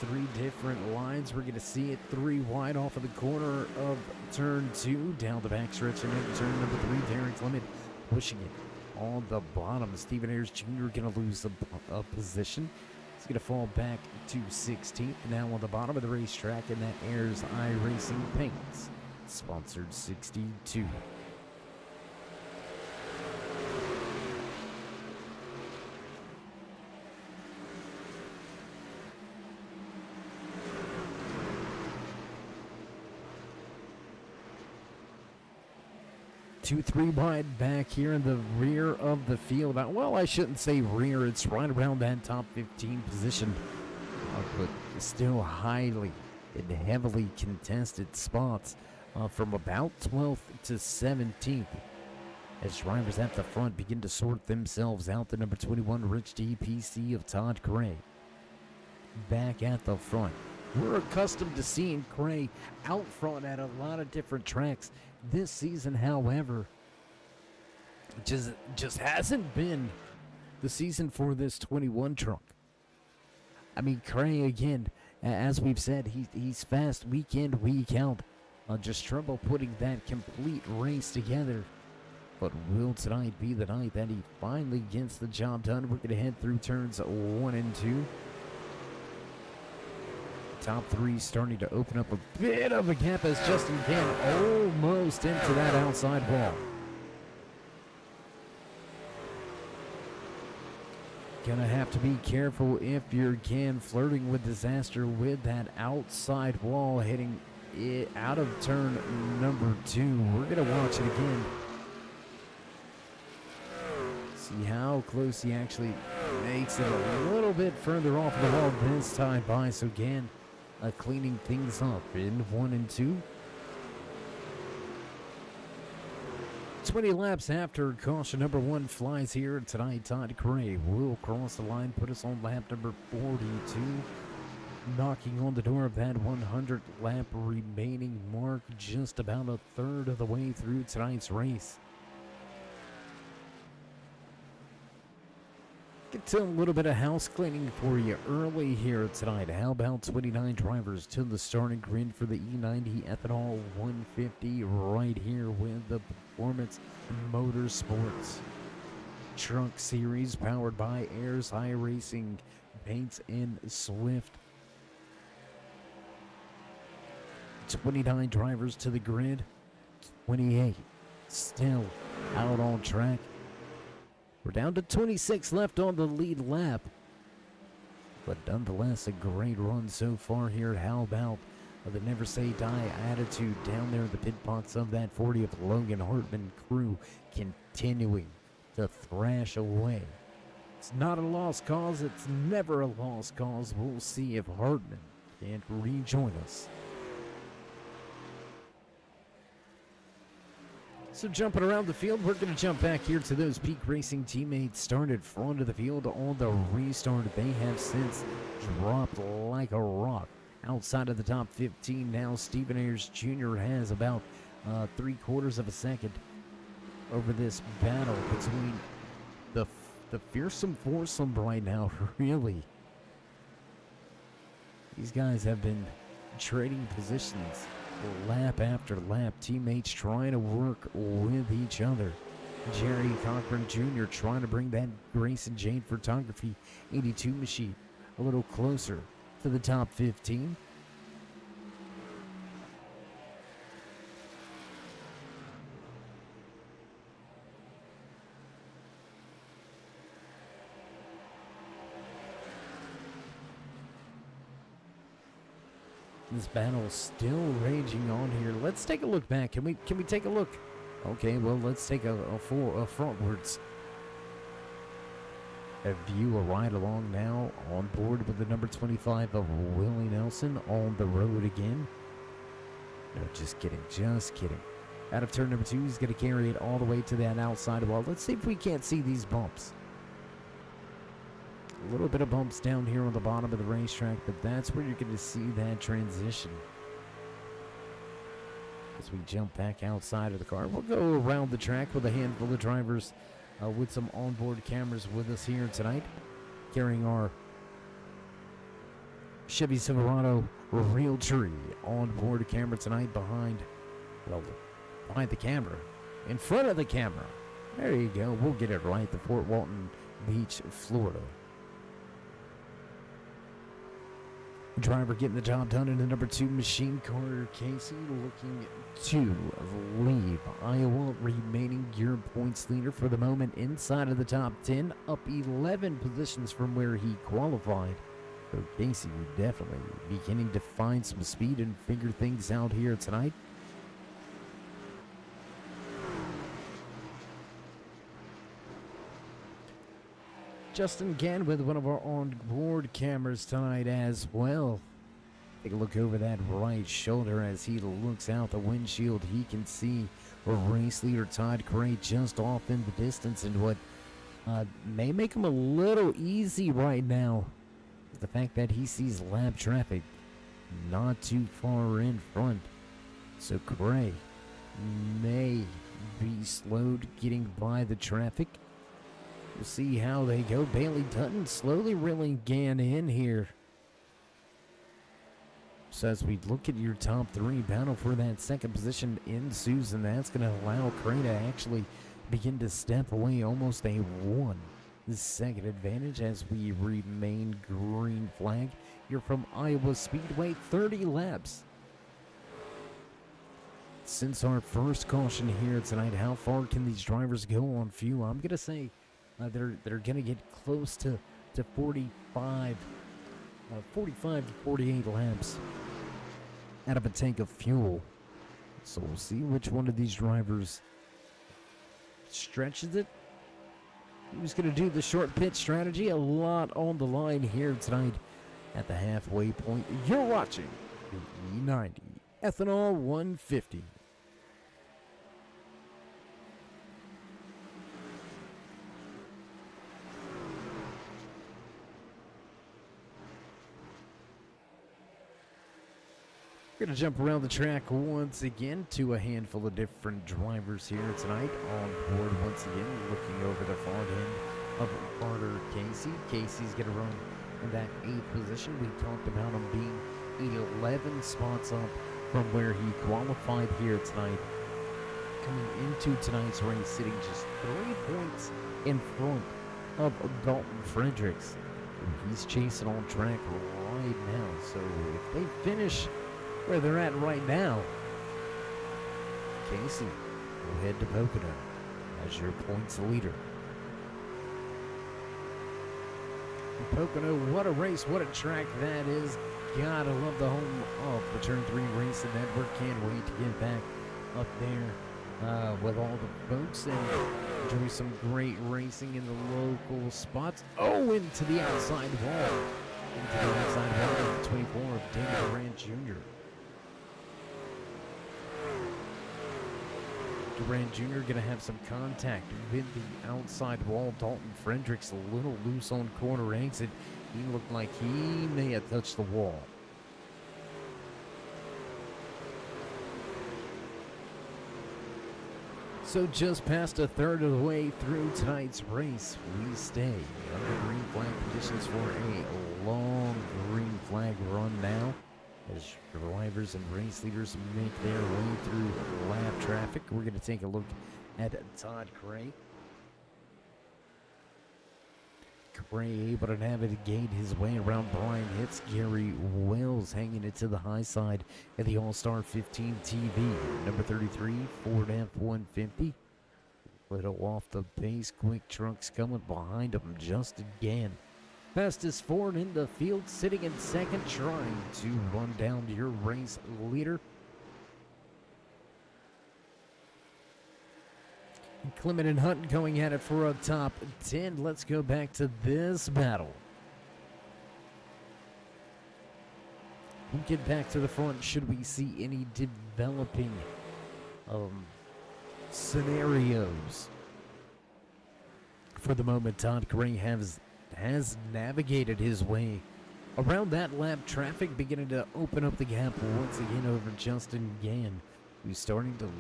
3 different lines. We're going to see it 3 wide off of the corner of turn 2, down the backstretch and into turn number 3. Darren Clement pushing it on the bottom. Stephen Ayers Jr. going to lose a position. He's going to fall back to 16th. Now on the bottom of the racetrack in that Ayers iRacing Paints sponsored 62. Two, 3 wide back here in the rear of the field. Well, I shouldn't say rear. It's right around that top 15 position. But still highly and heavily contested spots from about 12th to 17th. As drivers at the front begin to sort themselves out. The number 21 Rich DPC of Todd Gray back at the front. We're accustomed to seeing Gray out front at a lot of different tracks. This season, however, just hasn't been the season for this 21 truck. I mean, Gray, again, as we've said, he's fast week in, week out. Just trouble putting that complete race together. But will tonight be the night that he finally gets the job done? We're going to head through turns 1 and 2. Top 3 starting to open up a bit of a gap as Justin Gann almost into that outside wall. Gonna have to be careful if you're Gann, flirting with disaster with that outside wall, hitting it out of turn number 2. We're gonna watch it again. See how close he actually makes it a little bit further off the wall this time by. So Gann cleaning things up in 1 and 2. 20 laps after caution number 1 flies here tonight. Todd Gray will cross the line, put us on lap number 42. Knocking on the door of that 100 lap remaining mark, just about a third of the way through tonight's race. Get to a little bit of house cleaning for you early here tonight. How about 29 drivers to the starting grid for the E90 Ethanol 150 right here with the Performance Motorsports Truck Series powered by Ayers iRacing Paints and Swift. 29 drivers to the grid, 28 still out on track. We're down to 26 left on the lead lap. But nonetheless, a great run so far here. How about the never say die attitude down there in the pit box of that 40th Logan Hartman crew, continuing to thrash away. It's not a lost cause. It's never a lost cause. We'll see if Hartman can rejoin us. So jumping around the field, we're going to jump back here to those Peak Racing teammates started front of the field on the restart. They have since dropped like a rock. Outside of the top 15 now, Stephen Ayers Jr. has about 3/4 of a second over this battle between the fearsome foursome right now, really. These guys have been trading positions lap after lap. Teammates trying to work with each other. Jerry Cochran Jr. trying to bring that Grayson Jane Photography 82 machine a little closer to the top 15. This battle still raging on here. Let's take a look back. Can we take a look? Okay, well, let's take a frontwards. A view, a ride along now on board with the number 25 of Willie Nelson on the road again. No, just kidding, just kidding. Out of turn number 2, he's going to carry it all the way to that outside wall. Let's see if we can't see these bumps. A little bit of bumps down here on the bottom of the racetrack, but that's where you're going to see that transition. As we jump back outside of the car, we'll go around the track with a handful of drivers with some onboard cameras with us here tonight, carrying our Chevy Silverado Realtree onboard camera tonight behind the camera, in front of the camera. There you go. We'll get it right. The Fort Walton Beach, Florida. Driver getting the job done in the number 2 machine, Carter Casey, looking to leave Iowa, remaining gear points leader for the moment inside of the top 10, up 11 positions from where he qualified. So Casey definitely beginning to find some speed and figure things out here tonight. Justin Gann with one of our on-board cameras tonight as well. Take a look over that right shoulder as he looks out the windshield. He can see a race leader Todd Gray just off in the distance, and what may make him a little easy right now is the fact that he sees lap traffic not too far in front. So Gray may be slowed getting by the traffic. We'll see how they go. Bailey Dutton slowly reeling Gann in here. So as we look at your top 3, battle for that second position ensues, and that's going to allow Cray to actually begin to step away, almost a 1-second advantage as we remain green flag. You're from Iowa Speedway, 30 laps since our first caution here tonight. How far can these drivers go on fuel? I'm going to say they're going to get close to 45 to 48 laps out of a tank of fuel. So we'll see which one of these drivers stretches it. Who's going to do the short pit strategy? A lot on the line here tonight at the halfway point. You're watching the E90 Ethanol 150. We're going to jump around the track once again to a handful of different drivers here tonight on board once again, looking over the far end of Carter Casey. Casey's going to run in that 8th position. We talked about him being 11 spots up from where he qualified here tonight. Coming into tonight's race, sitting just 3 points in front of Dalton Fredericks. He's chasing on track right now, so if they finish where they're at right now. Casey will head to Pocono as your points leader. Pocono, what a race, what a track that is. Gotta love the home of the Turn 3 Racing Network. Can't wait to get back up there with all the folks and enjoy some great racing in the local spots. Oh, into the outside wall. Into the outside wall of the 24 of David Durant Jr. Durant Jr. gonna have some contact with the outside wall. Dalton Fredericks a little loose on corner exit. He looked like he may have touched the wall. So just past a third of the way through tonight's race, we stay under green flag conditions for a long green flag run now, as drivers and race leaders make their way through lap traffic. We're going to take a look at Todd Gray. Gray able to navigate his way around Brian Hitz. Gary Wells hanging it to the high side at the All-Star 15 TV. Number 33, Ford F-150. Little off the pace, quick trucks coming behind him just again. Fastest Ford in the field, sitting in second, trying to run down your race leader. Clement and Hutton going at it for a top 10. Let's go back to this battle. We'll get back to the front should we see any developing scenarios. For the moment, Todd Gray has navigated his way around that lap traffic, beginning to open up the gap once again over Justin Gann, who's starting to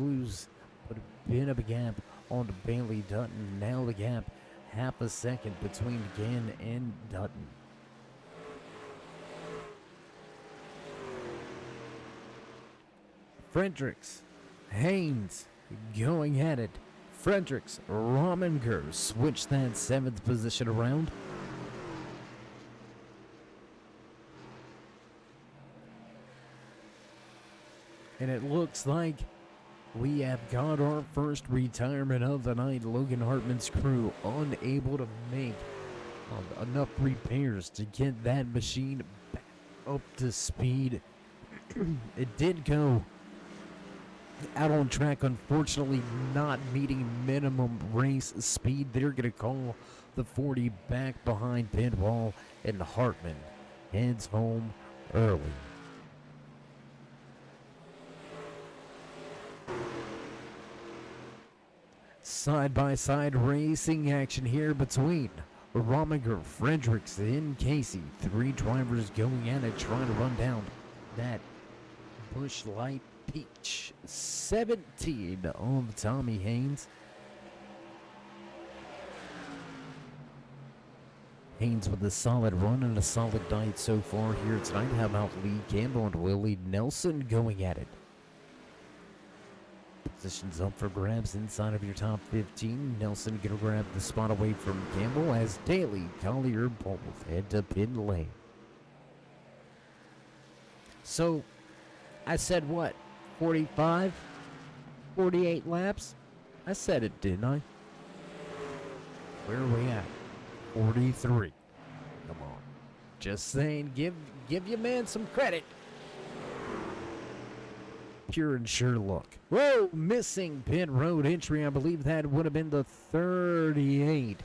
lose a bit of a gap on Bailey Dutton. Now the gap half a second between Gann and Dutton. Fredericks, Haynes going at it. Fredericks, Rominger switch that 7th position around. And it looks like we have got our first retirement of the night. Logan Hartman's crew unable to make enough repairs to get that machine back up to speed. It did go out on track, unfortunately not meeting minimum race speed. They're going to call the 40 back behind pit wall, and Hartman heads home early. Side-by-side racing action here between Rominger, Fredericks, and Casey. 3 drivers going at it, trying to run down that Busch Light Peach. 17 of Tommy Haynes. Haynes with a solid run and a solid night so far here tonight. How about Lee Campbell and Willie Nelson going at it? Positions up for grabs inside of your top 15. Nelson gonna grab the spot away from Campbell as Daly, Collier both head to pit lane. So, I said what? 45? 48 laps? I said it, didn't I? Where are we at? 43. Come on. Just saying, give your man some credit. Pure and sure look. Whoa, missing pit road entry. I believe that would have been the 38.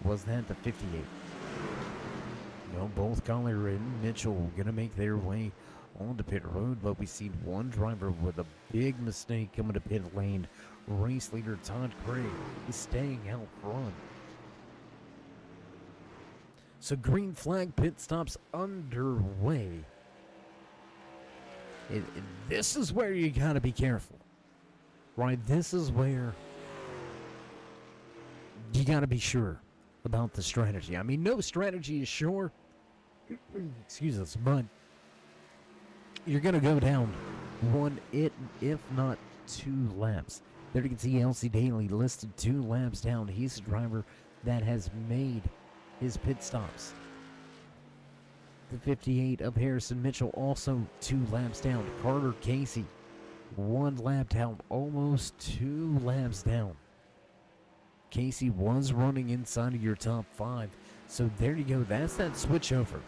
Was that the 58? No, both Collier and Mitchell gonna make their way onto pit road, but we see one driver with a big mistake coming to pit lane. Race leader Todd Gray is staying out front. So green flag pit stops underway. This is where you gotta be careful, right? This is where you gotta be sure about the strategy. I mean, no strategy is sure. Excuse us, but you're gonna go down one, if not 2 laps. There you can see Elsie Daly listed 2 laps down. He's a driver that has made his pit stops. The 58 of Harrison Mitchell also 2 laps down. Carter Casey 1 lap down, almost 2 laps down. Casey was running inside of your top 5. So there you go. That's that switchover.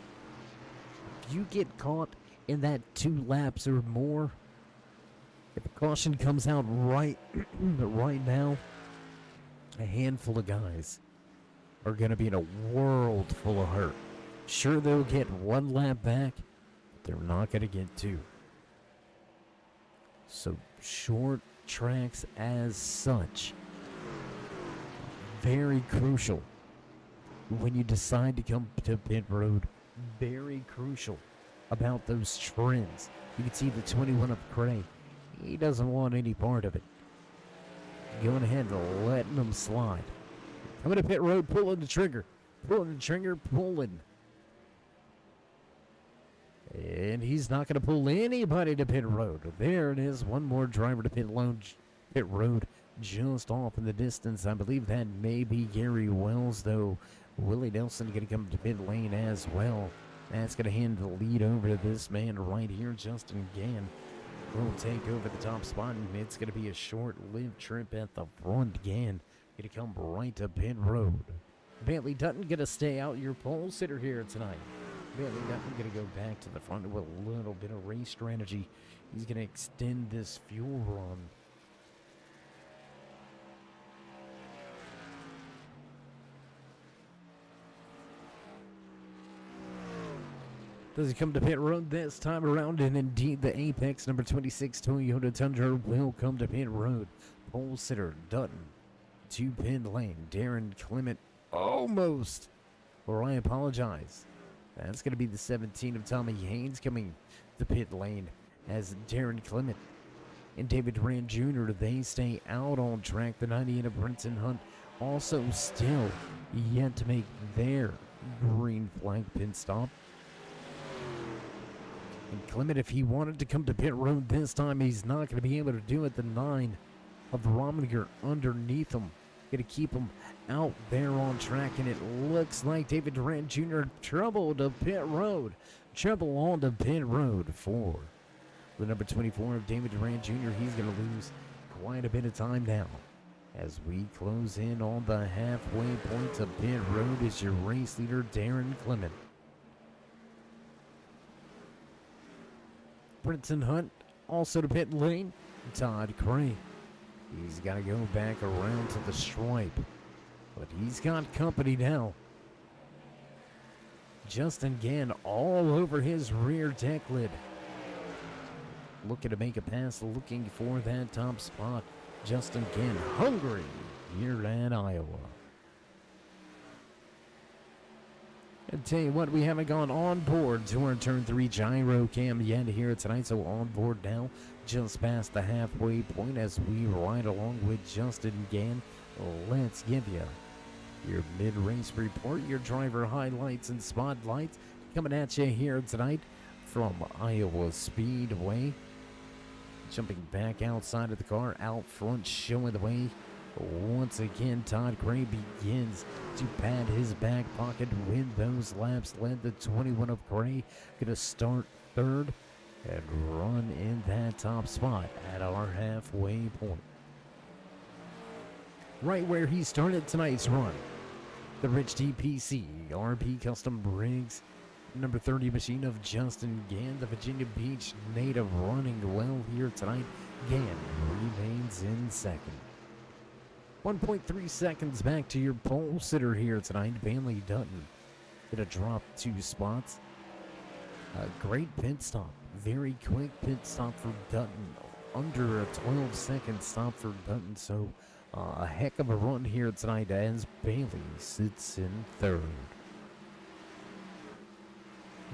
If you get caught in that 2 laps or more, if a caution comes out right now, a handful of guys are going to be in a world full of hurt. Sure, they'll get 1 lap back, but they're not going to get 2. So short tracks as such, very crucial when you decide to come to pit road. Very crucial about those trims. You can see the 21 of Cray. He doesn't want any part of it. Going ahead and letting them slide. Coming to pit road, pulling the trigger. Pulling. And he's not going to pull anybody to pit road. There it is. One more driver to pit road just off in the distance. I believe that may be Gary Wells, though. Willie Nelson going to come to pit lane as well. That's going to hand the lead over to this man right here, Justin Gann. Will take over the top spot, and it's going to be a short-lived trip at the front. Gann going to come right to pit road. Bailey Dutton going to stay out, your pole sitter here tonight. Bailey Dutton going to go back to the front with a little bit of race strategy. He's going to extend this fuel run. Does he come to pit road this time around? And indeed, the Apex number 26 Toyota Tundra will come to pit road. Pole sitter Dutton to pit lane. Darren Clement almost, or I apologize. That's going to be the 17 of Tommy Haynes coming to pit lane as Darren Clement and David Rand Jr. They stay out on track. The 98 of Brenton Hunt also still yet to make their green flag pit stop. And Clement, if he wanted to come to pit road this time, he's not going to be able to do it. The 9 of Rominger underneath him. Going to keep him out there on track. And it looks like David Durant Jr. trouble to pit road. Trouble on to pit road for the number 24 of David Durant Jr. He's going to lose quite a bit of time now. As we close in on the halfway point of pit road is your race leader, Darren Clement. Brenton Hunt also to pit lane. Todd Cray. He's got to go back around to the stripe. But he's got company now. Justin Gann all over his rear deck lid. Looking to make a pass, looking for that top spot. Justin Gann hungry here at Iowa. I tell you what, we haven't gone on board to our turn 3 gyro cam yet here tonight, so on board now, just past the halfway point as we ride along with Justin Gann. Let's give you your mid-race report, your driver highlights and spotlights coming at you here tonight from Iowa Speedway. Jumping back outside of the car, out front, showing the way. Once again, Todd Gray begins to pad his back pocket with those laps. Led the 21 of Gray. Going to start third and run in that top spot at our halfway point. Right where he started tonight's run. The Rich DPC RP Custom Rigs number 30 machine of Justin Gann, the Virginia Beach native, running well here tonight. Gann remains in second. 1.3 seconds back to your pole sitter here tonight, Bailey Dutton. Gonna drop 2 spots. A great pit stop. Very quick pit stop for Dutton. Under a 12-second stop for Dutton. So a heck of a run here tonight as Bailey sits in third.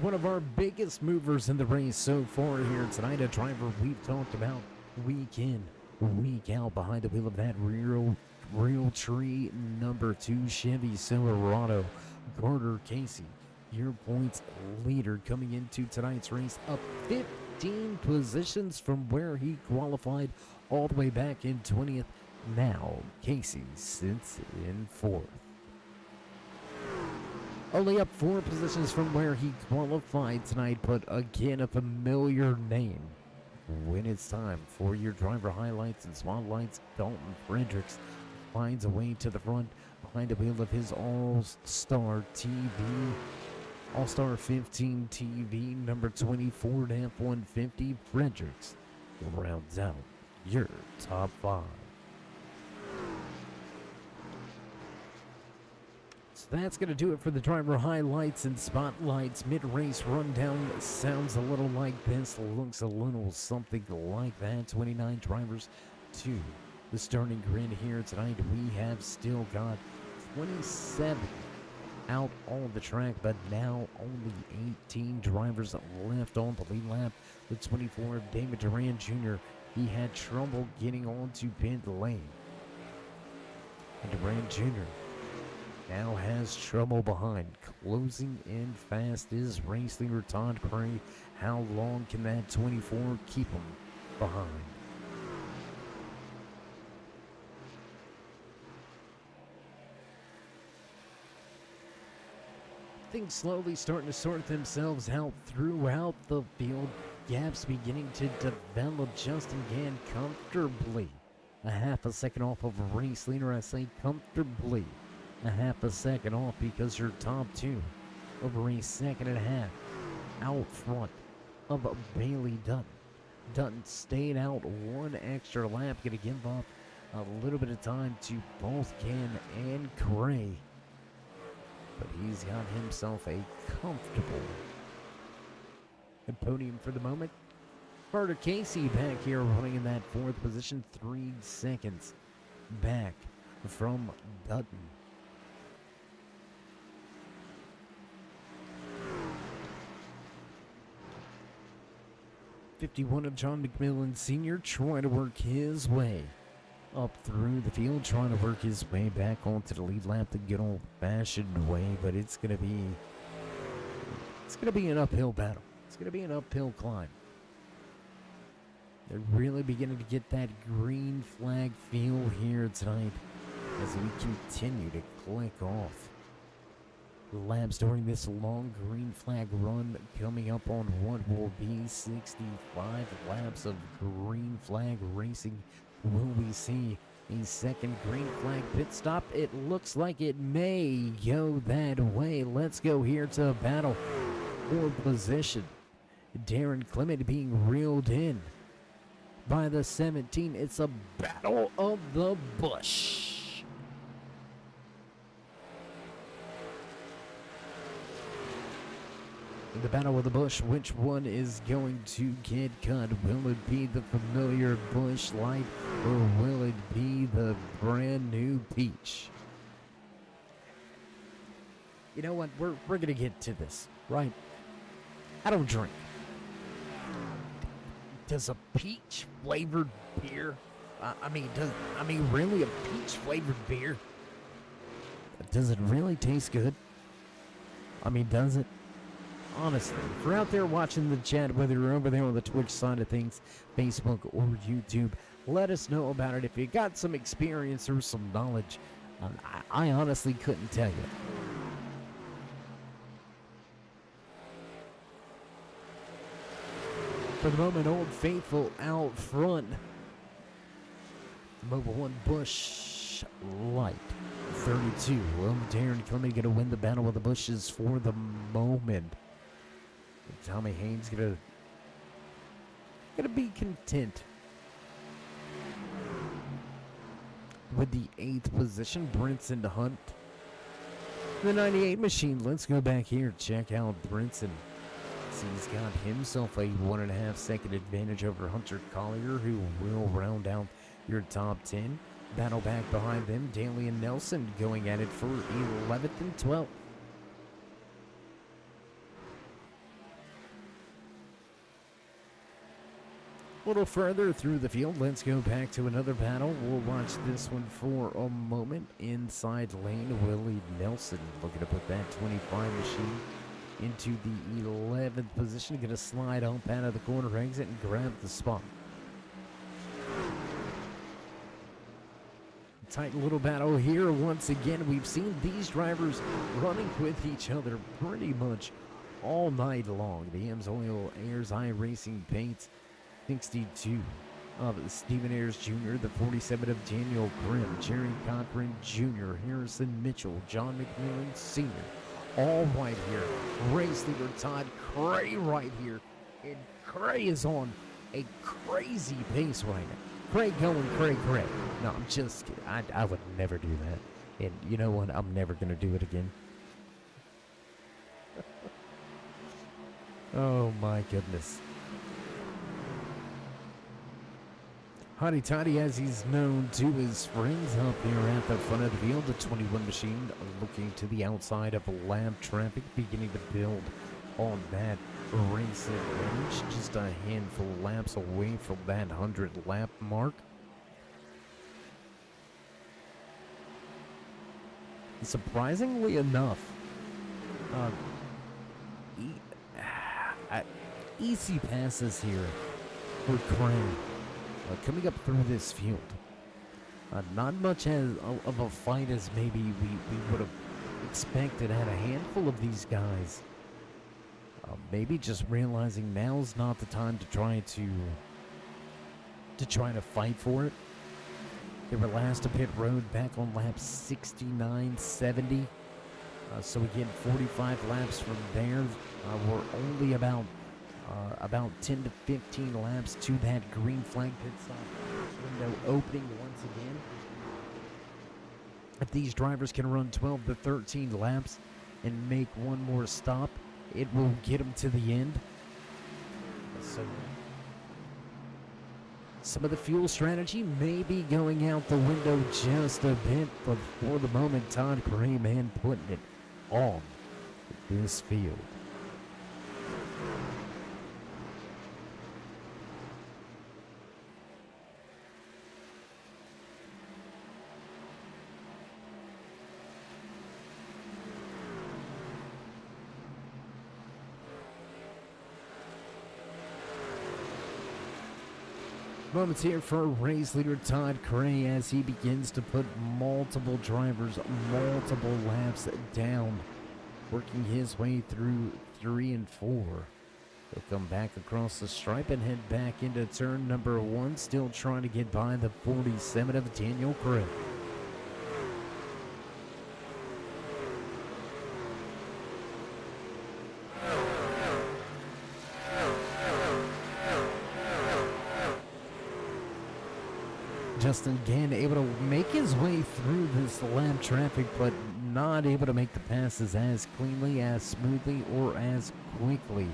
One of our biggest movers in the race so far here tonight, a driver we've talked about week in, week out behind the wheel of that real tree number 2 Chevy Silverado. Carter Casey, your points leader coming into tonight's race, up 15 positions from where he qualified all the way back in 20th. Now Casey sits in 4th. Only up 4 positions from where he qualified tonight, but again, a familiar name. When it's time for your driver highlights and spotlights, Dalton Fredericks finds a way to the front behind the wheel of his All-Star 15 TV, number 24 F-150. Fredericks rounds out your top 5. So that's going to do it for the driver highlights and spotlights. Mid-race rundown sounds a little like this, looks a little something like that. 29 drivers to the starting grid here tonight. We have still got 27 out on the track, but now only 18 drivers left on the lead lap. The 24 of David Duran Jr., he had trouble getting onto pit lane. And Duran Jr. now has trouble behind. Closing in fast is race leader Todd Gray. How long can that 24 keep him behind? Things slowly starting to sort themselves out throughout the field. Gaps beginning to develop. Justin Gann comfortably a half a second off of a race leader. I say comfortably a half a second off because your top 2 over a second and a half out front of Bailey Dutton. Dutton stayed out 1 extra lap, gonna give up a little bit of time to both Gann and Gray, but he's got himself a comfortable podium for the moment. Carter Casey back here running in that 4th position, 3 seconds back from Dutton. '51 of John McMillan Sr. trying to work his way up through the field, trying to work his way back onto the lead lap the good old-fashioned way, but it's gonna be an uphill battle. It's gonna be an uphill climb. They're really beginning to get that green flag feel here tonight as we continue to click off laps during this long green flag run, coming up on what will be 65 laps of green flag racing. Will we see a second green flag pit stop? It looks like it may go that way. Let's go here to battle for position. Darren Clement being reeled in by the 17. It's a battle of the bush. In the battle of the bush, which one is going to get cut? Will it be the familiar Bush Light, or will it be the brand new Peach? You know what? We're gonna get to this, right? I don't drink. Does a peach flavored beer? Really a peach flavored beer? Does it really taste good? Does it? Honestly, if you're out there watching the chat, whether you're over there on the Twitch side of things, Facebook or YouTube, let us know about it. If you got some experience or some knowledge, I honestly couldn't tell you. For the moment, Old Faithful out front. Mobile 1 Bush Light 32. Well, Darren Clement going to win the battle with the bushes for the moment. Tommy Haynes gonna be content with the 8th position. Brinson Hunt, the 98 machine. Let's go back here. Check out Brinson. He's got himself a 1.5 second advantage over Hunter Collier, who will round out your top 10. Battle back behind them, Daly and Nelson going at it for 11th and 12th. A little further through the field, let's go back to another battle. We'll watch this one for a moment. Inside lane, Willie Nelson looking to put that 25 machine into the 11th position. Going to slide up out of the corner exit and grab the spot. tight little battle here. Once again, we've seen these drivers running with each other pretty much all night long. The Amsoil Ayers iRacing Paints 62 of Stephen Ayers Jr., the 47 of Daniel Grimm, Jerry Cochran Jr., Harrison Mitchell, John McMillan Sr., all right here. Race leader Todd Cray right here. And Cray is on a crazy pace right now. Cray going Cray. No, I'm just kidding. I would never do that. And you know what? I'm never going to do it again. Oh my goodness. Hotty Toddy, as he's known to his friends up here at the front of the field, the 21 machine looking to the outside of lap traffic, beginning to build on that race advantage. Just a handful of laps away from that 100 lap mark. Surprisingly enough, easy passes here for Crane. Coming up through this field. Not much of a fight as maybe we would have expected at a handful of these guys. Maybe just realizing now's not the time to try to fight for it. They were last to pit road back on lap 69-70. So again, 45 laps from there. We're only about 10 to 15 laps to that green flag pit stop window opening once again. If these drivers can run 12 to 13 laps and make one more stop, it will get them to the end. So some of the fuel strategy may be going out the window just a bit, but for the moment, Todd Cray, man, putting it on this field. Moments here for race leader Todd Cray as he begins to put multiple drivers, multiple laps down, working his way through 3 and 4. He'll come back across the stripe and head back into turn number 1, still trying to get by the 47 of Daniel Grimm. Justin Gann able to make his way through this lap traffic, but not able to make the passes as cleanly, as smoothly, or as quickly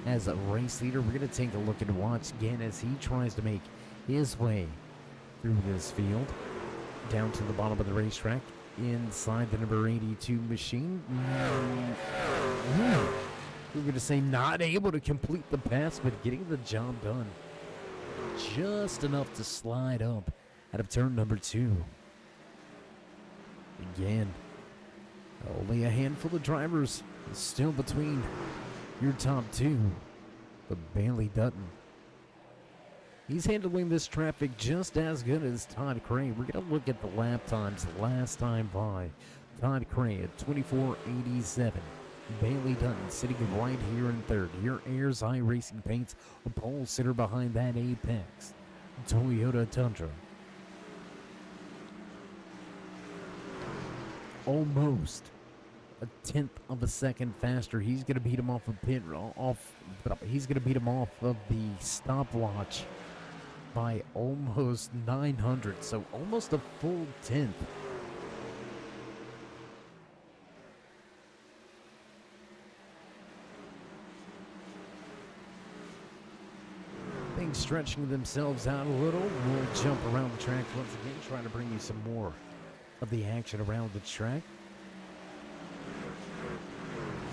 as a race leader. We're going to take a look and watch Gann as he tries to make his way through this field down to the bottom of the racetrack inside the number 82 machine. We're going to say not able to complete the pass, but getting the job done. Just enough to slide up out of turn number 2. Again, only a handful of drivers still between your top 2. But Bailey Dutton, he's handling this traffic just as good as Todd Cray. We're going to look at the lap times last time by. Todd Cray at 24:87. Bailey Dutton sitting right here in third. Your Ayers iRacing Paints, a pole sitter behind that Apex Toyota Tundra. Almost a tenth of a second faster. He's going to beat him off of He's going to beat him off of the stopwatch by almost 900. So almost a full tenth. Things stretching themselves out a little. We'll jump around the track once again, trying to bring you some more of the action around the track.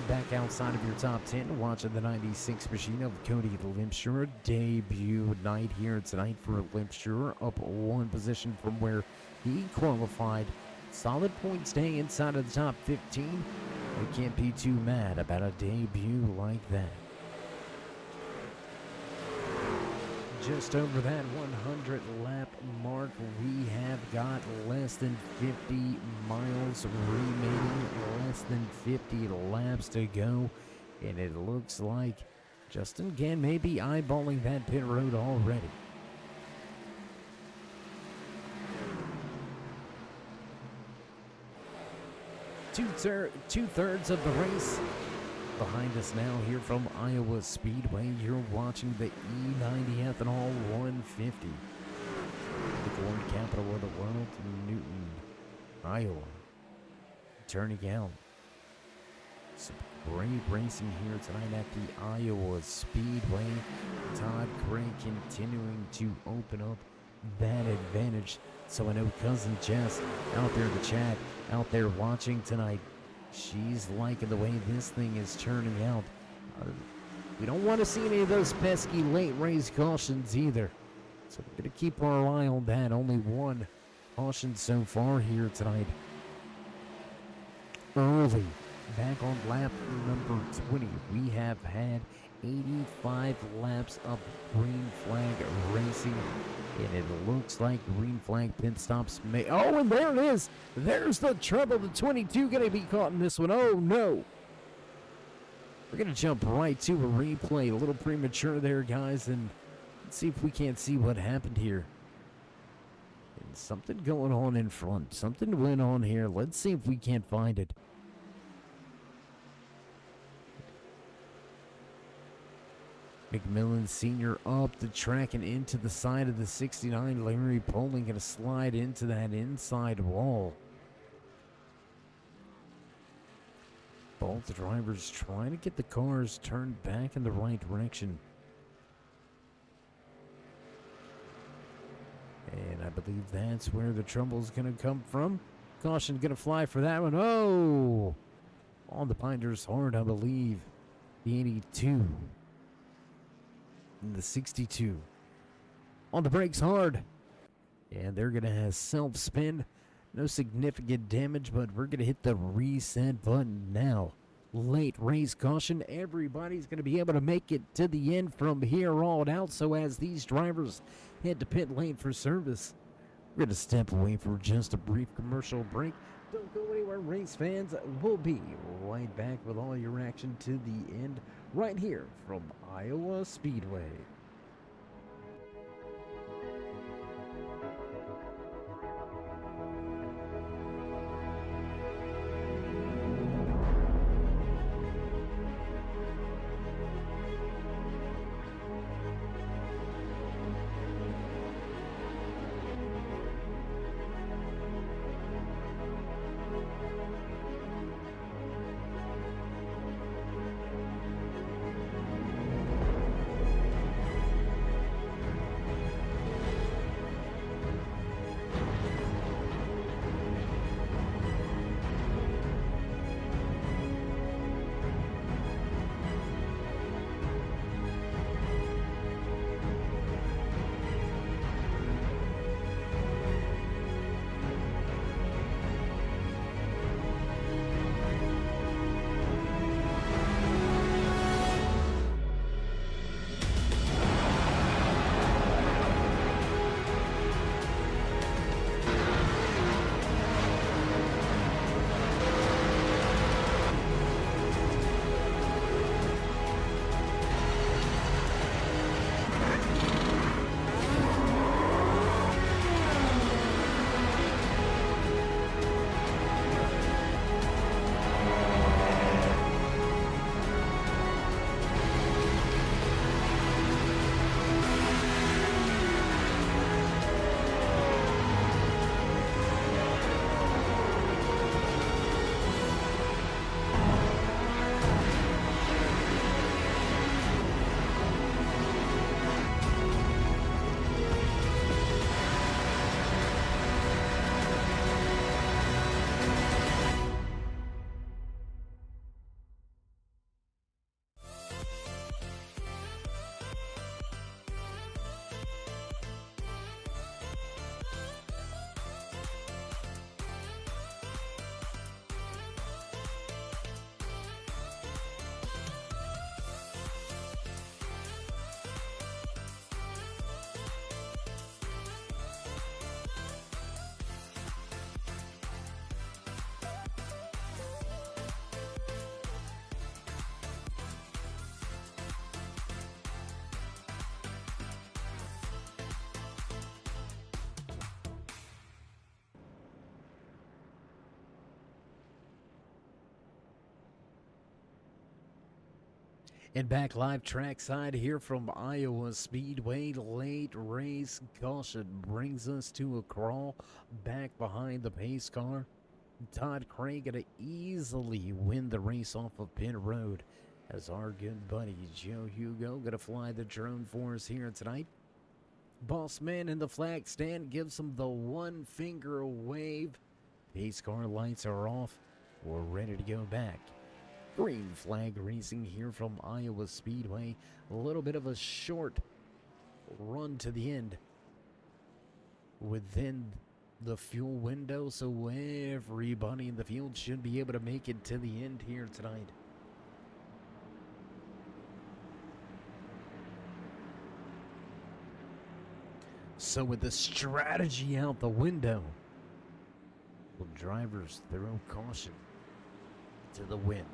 Back outside of your top 10, watching the 96 machine of Cody Limpscher. Debut night here tonight for Limpscher, up 1 position from where he qualified. Solid points day inside of the top 15. You can't be too mad about a debut like that. just over that 100 lap mark. We have got less than 50 miles remaining, less than 50 laps to go, and it looks like Justin Gann may be eyeballing that pit road already. Two-thirds of the race behind us now here from Iowa Speedway. You're watching the E90 Ethanol 150. The corn capital of the world, Newton, Iowa. Turning out some great racing here tonight at the Iowa Speedway. Todd Craig continuing to open up that advantage. So I know Cousin Jess out there in the chat, out there watching tonight, she's liking the way this thing is turning out. We don't want to see any of those pesky late race cautions either. So we're going to keep our eye on that. Only one caution so far here tonight. Early, back on lap number 20, we have had 85 laps of green flag racing. And it looks like green flag pit stops may... Oh, and there it is. There's the trouble. The 22 going to be caught in this one. Oh, no. We're going to jump right to a replay. A little premature there, guys. And let's see if we can't see what happened here. And something going on in front. Something went on here. Let's see if we can't find it. McMillan Sr. up the track and into the side of the 69. Larry Poling going to slide into that inside wall. Both drivers trying to get the cars turned back in the right direction. And I believe that's where the trouble's going to come from. Caution going to fly for that one. Oh! On the binders hard, I believe. The 82. And the 62 on the brakes hard, and they're gonna have self-spin. No significant damage, but we're gonna hit the reset button now. Late race caution. Everybody's gonna be able to make it to the end from here on out. So as these drivers head to pit lane for service, we're gonna step away for just a brief commercial break. Don't go anywhere, race fans. We'll be right back with all your action to the end right here from Iowa Speedway. And back live trackside here from Iowa Speedway. Late race caution brings us to a crawl back behind the pace car. Todd Craig gonna easily win the race off of pit road, as our good buddy Joe Hugo gonna fly the drone for us here tonight. Boss man in the flag stand gives him the one finger wave. Pace car lights are off. We're ready to go back. Green flag racing here from Iowa Speedway. A little bit of a short run to the end within the fuel window, so everybody in the field should be able to make it to the end here tonight. So with the strategy out the window, will drivers throw caution to the wind?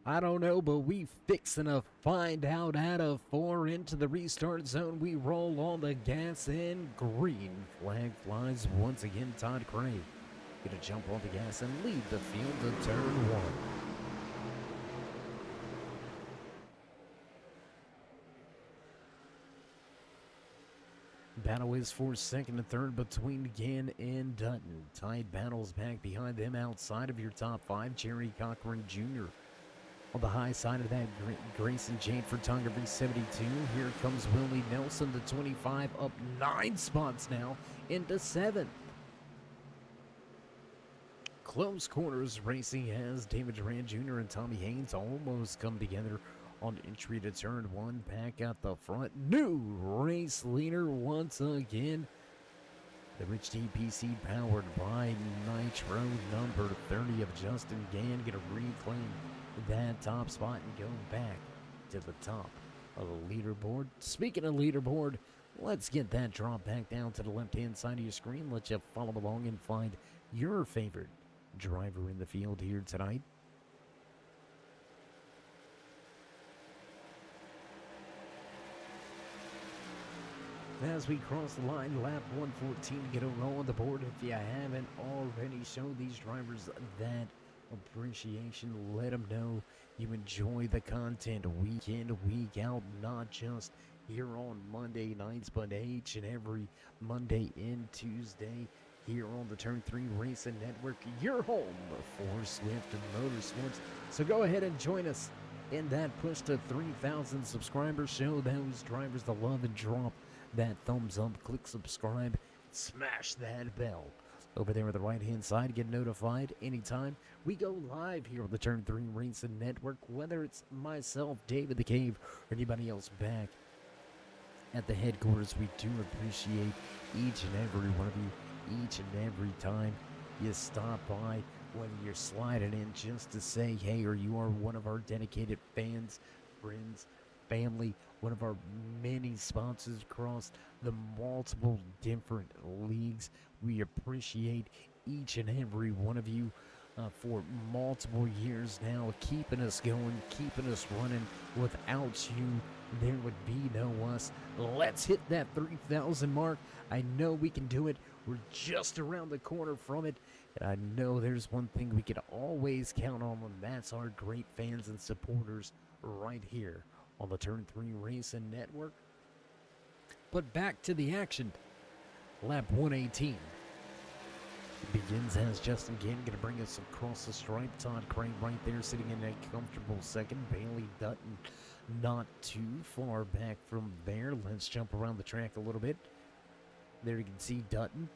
I don't know, but we fixin' to find out. Out of 4 into the restart zone, we roll on the gas and green flag flies once again. Todd Craig gonna jump on the gas and lead the field to turn 1. Battle is for second and third between Gann and Dutton. Tied battles back behind them outside of your top 5. Jerry Cochran Jr. On the high side of that, Grayson Jade Photography 72. Here comes Willie Nelson, the 25, up 9 spots now into 7th. Close quarters racing as David Duran Jr. and Tommy Haynes almost come together on entry to turn 1. Back at the front, new race leader once again. The Rich TPC powered by Nitro number 30 of Justin Gann gonna reclaim that top spot and go back to the top of the leaderboard. Speaking of leaderboard, let's get that drop back down to the left-hand side of your screen. Let you follow along and find your favorite driver in the field here tonight. As we cross the line, lap 114, get a roll on the board. If you haven't already, show these drivers that appreciation. Let them know you enjoy the content week in, week out, not just here on Monday nights, but each and every Monday and Tuesday here on the Turn 3 Racing Network, your home for Swift and Motorsports. So go ahead and join us in that push to 3,000 subscribers. Show those drivers the love and drop that thumbs up, click subscribe, smash that bell over there on the right hand side. Get notified anytime we go live here on the Turn 3 Racing Network, whether it's myself, David the Cave, or anybody else back at the headquarters. We do appreciate each and every one of you, each and every time you stop by, whether you're sliding in just to say hey, or you are one of our dedicated fans, friends, family, one of our many sponsors across the multiple different leagues. We appreciate each and every one of you for multiple years now, keeping us going, keeping us running. Without you, there would be no us. Let's hit that 3,000 mark. I know we can do it. We're just around the corner from it. And I know there's one thing we can always count on, and that's our great fans and supporters right here on the Turn 3 Racing Network. But back to the action. Lap 118 begins as Justin Gann going to bring us across the stripe. Todd Craig right there sitting in a comfortable second. Bailey Dutton not too far back from there. Let's jump around the track a little bit. There you can see Dutton.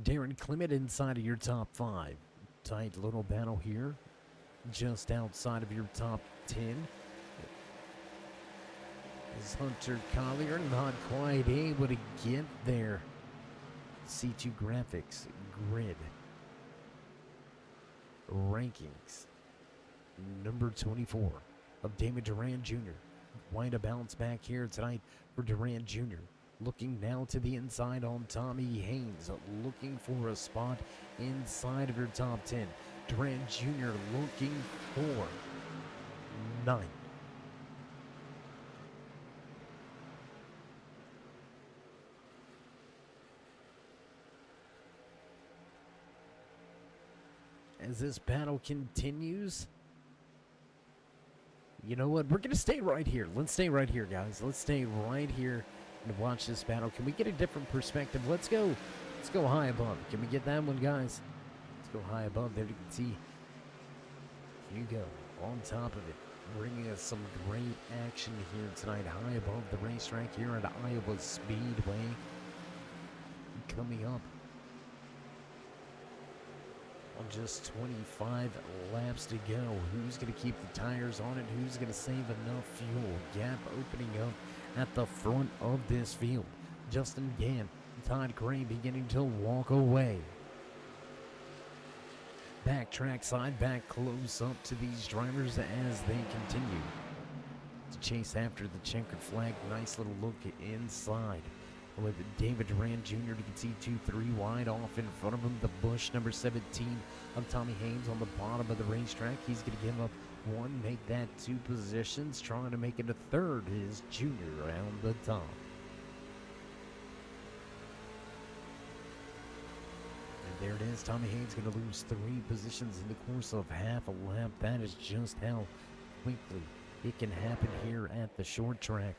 Darren Clement inside of your top 5. Tight little battle here, just outside of your top 10. Is Hunter Collier not quite able to get there? C2 Graphics Grid Rankings number 24 of David Duran Jr. Quite a bounce back here tonight for Duran Jr. Looking now to the inside on Tommy Haynes, looking for a spot inside of your top 10. Duran Jr. looking for 9. as this battle continues. You know what? We're going to stay right here. Let's stay right here, guys. Let's stay right here and watch this battle. Can we get a different perspective? Let's go high above. Can we get that one, guys? Let's go high above. There you can see Hugo on top of it, bringing us some great action here tonight, high above the racetrack here at Iowa Speedway. Coming up on just 25 laps to go. Who's going to keep the tires on it? Who's going to save enough fuel? Gap opening up at the front of this field. Justin Gann, Todd Gray beginning to walk away. Back trackside, back close up to these drivers as they continue to chase after the checkered flag. Nice little look inside with David Durant Jr. You can see 2-3 wide off in front of him. The Busch number 17 of Tommy Haynes on the bottom of the racetrack. He's going to give up one, make that 2 positions. Trying to make it a third is Junior around the top. And there it is. Tommy Haynes going to lose 3 positions in the course of half a lap. That is just how quickly it can happen here at the short track.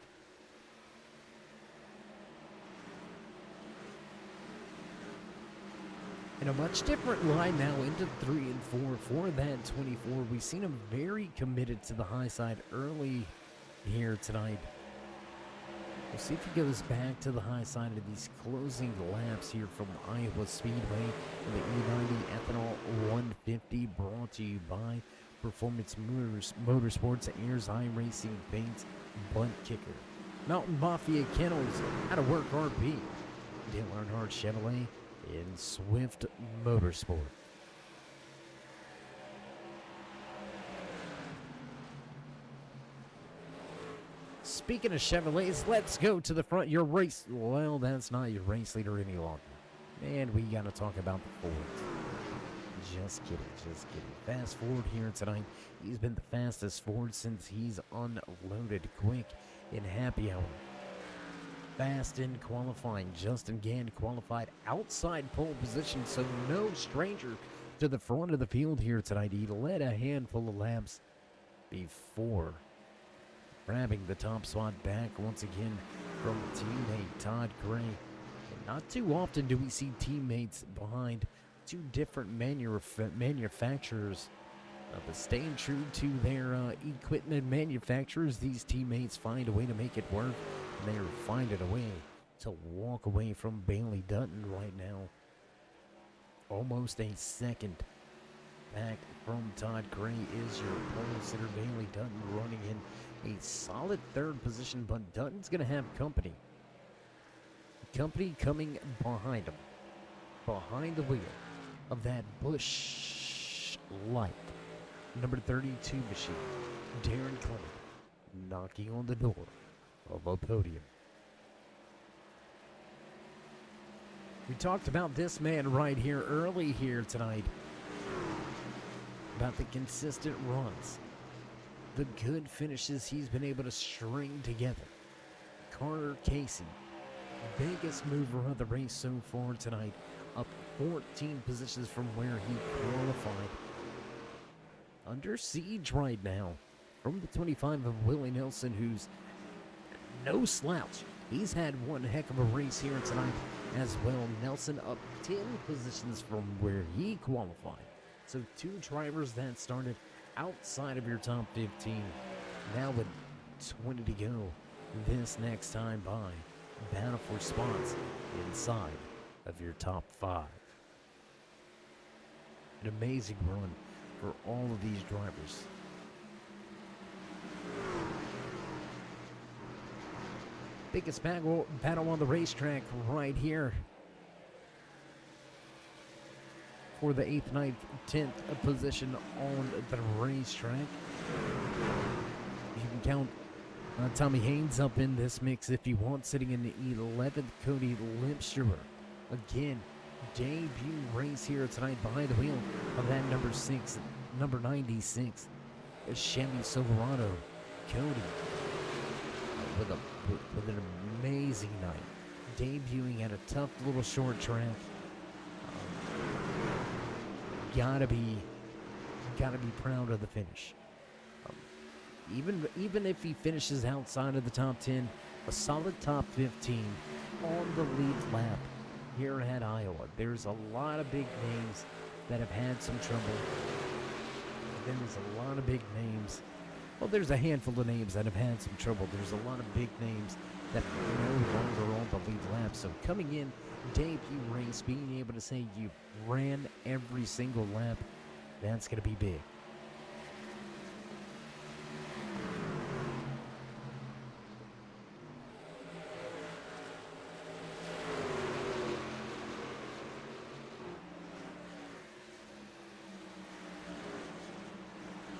In a much different line now into 3 and 4 for that 24. We've seen him very committed to the high side early here tonight. We'll see if he goes back to the high side of these closing laps here from Iowa Speedway. The E90 Ethanol 150 brought to you by Performance Motorsports, Ayers Eye Racing Paints, Bunt Kicker, Mountain Mafia Kennels, How to Work RP, Dale Earnhardt Chevrolet, in Swift Motorsport. Speaking of Chevrolets, let's go to the front. Your race, well, that's not your race leader any longer. And we got to talk about the Fords. Just kidding, just kidding. Fast forward here tonight. He's been the fastest Ford since he's unloaded quick in happy hour. Fast in qualifying. Justin Gann qualified outside pole position, so no stranger to the front of the field here tonight. He led a handful of laps before grabbing the top spot back once again from teammate Todd Gray. And not too often do we see teammates behind 2 different manufacturers. But staying true to their equipment manufacturers, these teammates find a way to make it work. And they are finding a way to walk away from Bailey Dutton right now. Almost a second back from Todd Gray is your pole sitter. Bailey Dutton running in a solid 3rd position, but Dutton's going to have company. Company coming behind him. Behind the wheel of that Busch Light. Number 32 machine, Darren Clement, knocking on the door of a podium. We talked about this man right here early here tonight, about the consistent runs, the good finishes he's been able to string together. Carter Casey, biggest mover of the race so far tonight, up 14 positions from where he qualified. Under siege right now from the 25 of Willie Nelson, who's no slouch. He's had one heck of a race here tonight as well. Nelson up 10 positions from where he qualified. So 2 drivers that started outside of your top 15. Now with 20 to go this next time by. Battle for spots inside of your top 5. An amazing run for all of these drivers. Biggest battle on the racetrack right here for the 8th, 9th, 10th position on the racetrack. You can count Tommy Haynes up in this mix if you want, sitting in the 11th. Cody Lipscher, again, debut race here tonight behind the wheel of that number 96, Chevy Silverado. Cody with an amazing night, debuting at a tough little short track. Gotta be gotta be proud of the finish. Even if he finishes outside of the top 10, a solid top 15 on the lead lap here at Iowa. There's a lot of big names that have had some trouble. And then there's a lot of big names. Well, there's a handful of names that have had some trouble. There's a lot of big names that are no longer on the lead lap. So coming in, debut race, being able to say you ran every single lap, that's going to be big.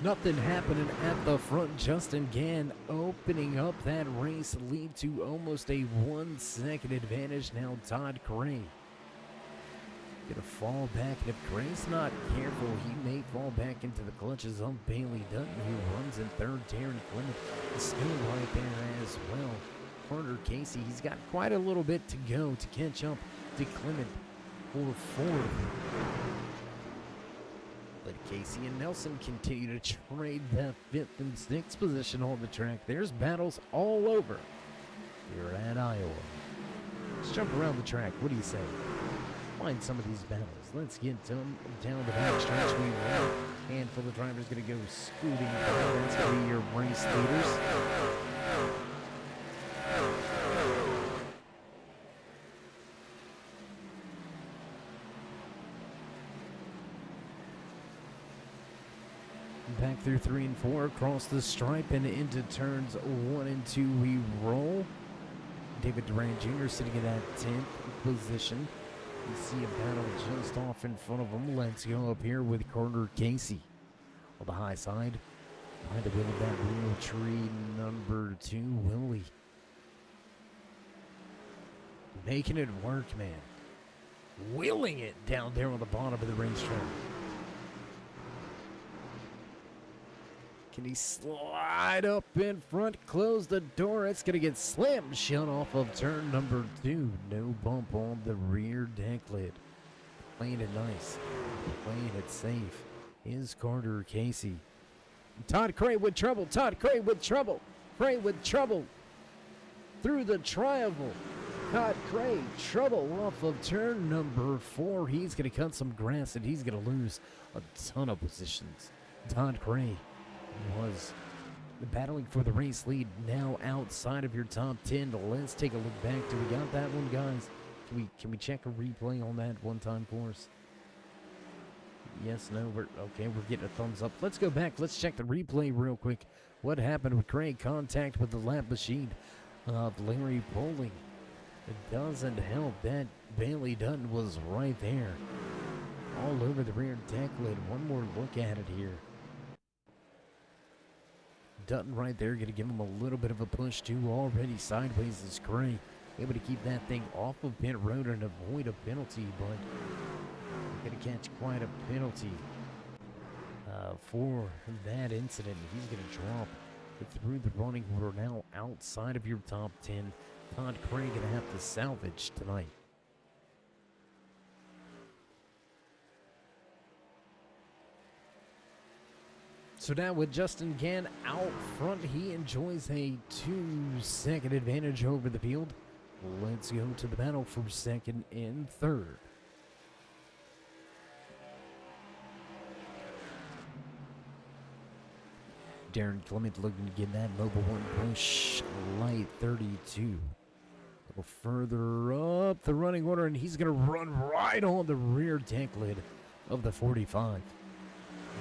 Nothing happening at the front. Justin Gann opening up that race, lead to almost a 1 second advantage. Now Todd Cray gonna fall back, and if Cray's not careful, he may fall back into the clutches of Bailey Dutton, who runs in third. Darren Clement is still right there as well. Carter Casey, he's got quite a little bit to go to catch up to Clement for fourth. But Casey and Nelson continue to trade that 5th and 6th position on the track. There's battles all over here at Iowa. Let's jump around the track. What do you say? Find some of these battles. Let's get them down the back stretch. We have a handful of drivers going to go scooting by. That's going to be your race leaders. Back through 3 and 4, across the stripe and into turns 1 and 2 we roll. David Durant Jr. sitting in that 10th position. You see a battle just off in front of him. Let's go up here with Carter Casey on the high side. Behind the wheel of that real tree, number 2, Willie. Making it work, man. Willing it down there on the bottom of the racetrack. Can he slide up in front, close the door? It's going to get slammed shut off of turn number 2. No bump on the rear deck lid. Playing it nice. Playing it safe is Carter Casey. Todd Cray with trouble. Todd Cray with trouble. Cray with trouble. Through the triangle. Todd Cray, trouble off of turn number 4. He's going to cut some grass and he's going to lose a ton of positions. Todd Cray was battling for the race lead, now outside of your top 10. Let's take a look back. Do we got that one, guys? Can we check a replay on that one time for us? Yes, no, we're getting a thumbs up. Let's go back. Let's check the replay real quick. What happened with Craig? Contact with the lap machine of Larry Bowling. It doesn't help. That Bailey Dutton was right there, all over the rear deck lid. One more look at it here. Dutton right there, going to give him a little bit of a push too. Already sideways is Cray. Able to keep that thing off of pit road and avoid a penalty, but going to catch quite a penalty for that incident. He's going to drop through the running order now outside of your top 10. Todd Cray going to have to salvage tonight. So now with Justin Gann out front, he enjoys a 2-second advantage over the field. Let's go to the battle for 2nd and 3rd. Darren Clement looking to get that Mobile 1 push, light 32. A little further up the running order, and he's going to run right on the rear tank lid of the 45.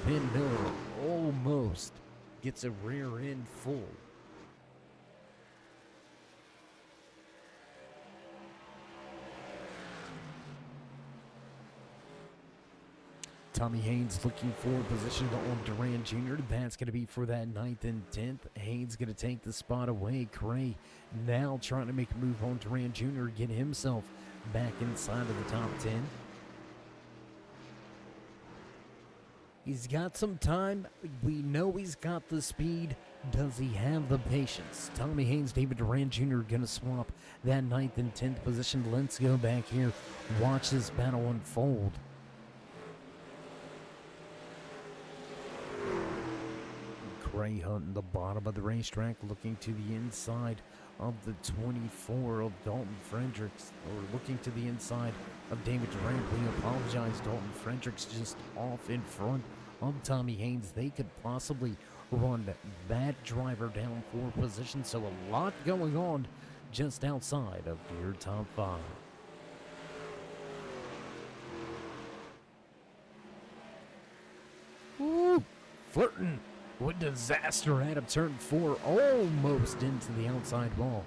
Ben Miller almost gets a rear end full. Tommy Haynes looking for position on Durant Jr. That's going to be for that 9th and 10th. Haynes going to take the spot away. Cray now trying to make a move on Durant Jr. Get himself back inside of the top 10. He's got some time. We know he's got the speed. Does he have the patience? Tommy Haynes, David Durant Jr. going to swap that 9th and 10th position. Let's go back here. Watch this battle unfold. Ray Hunt in the bottom of the racetrack, looking to the inside of the 24 of Dalton Fredericks, or looking to the inside of David Durant. We apologize, Dalton Fredericks just off in front of Tommy Haynes. They could possibly run that driver down for position, so a lot going on just outside of your top 5. Ooh, flirting with disaster out of turn 4, almost into the outside wall.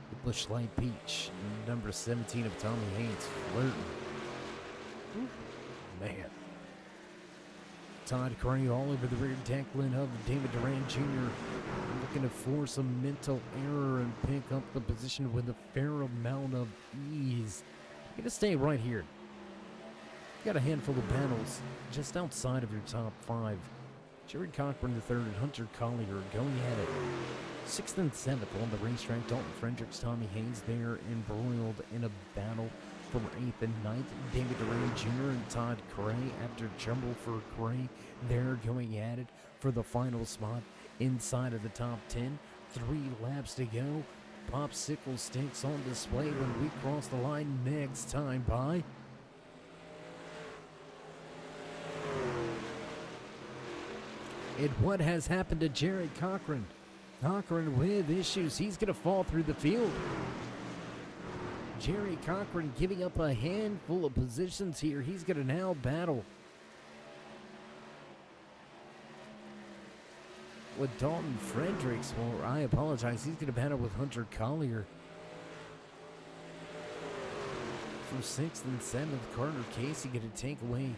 The Busch Light Peach, number 17 of Tommy Haynes, flirting. Ooh, man. Todd Curry all over the rear tackling of David Duran Jr. Looking to force some mental error and pick up the position with a fair amount of ease. You're gonna stay right here. Got a handful of battles just outside of your top 5. Jared Cochran III and Hunter Collier going at it. 6th and 7th on the racetrack. Dalton Fredericks, Tommy Haynes there embroiled in a battle from 8th and 9th. David Duran Jr. and Todd Cray after jumble for Cray. They're going at it for the final spot inside of the top 10. 3 laps to go. Popsicle sticks on display when we cross the line next time by. And what has happened to Jared Cochran? Cochran with issues. He's going to fall through the field. Jerry Cochran giving up a handful of positions here. He's going to now battle with Dalton Fredericks. Well, I apologize. He's going to battle with Hunter Collier. For 6th and 7th, Carter Casey going to take away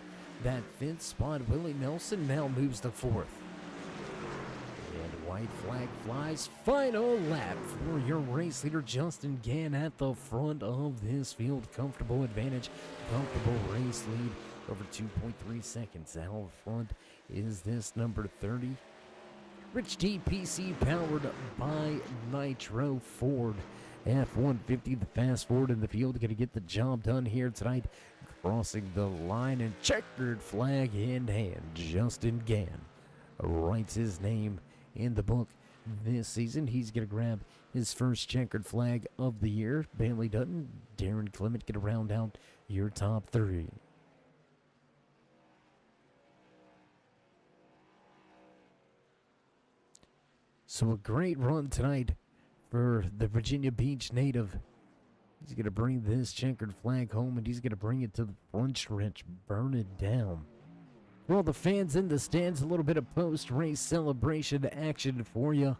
that 5th spot. Willie Nelson now moves to 4th. And white flag flies. Final lap for your race leader, Justin Gann, at the front of this field. Comfortable advantage, comfortable race lead over 2.3 seconds. Out front is this number 30. Rich DPC powered by Nitro Ford. F-150, the fast Ford in the field, going to get the job done here tonight. Crossing the line and checkered flag in hand. Justin Gann writes his name in the book this season. He's going to grab his first checkered flag of the year. Bailey Dutton, Darren Clement going to round out your top 3. So a great run tonight for the Virginia Beach native. He's going to bring this checkered flag home, and he's going to bring it to the front stretch, burn it down. Well, the fans in the stands, a little bit of post-race celebration action for you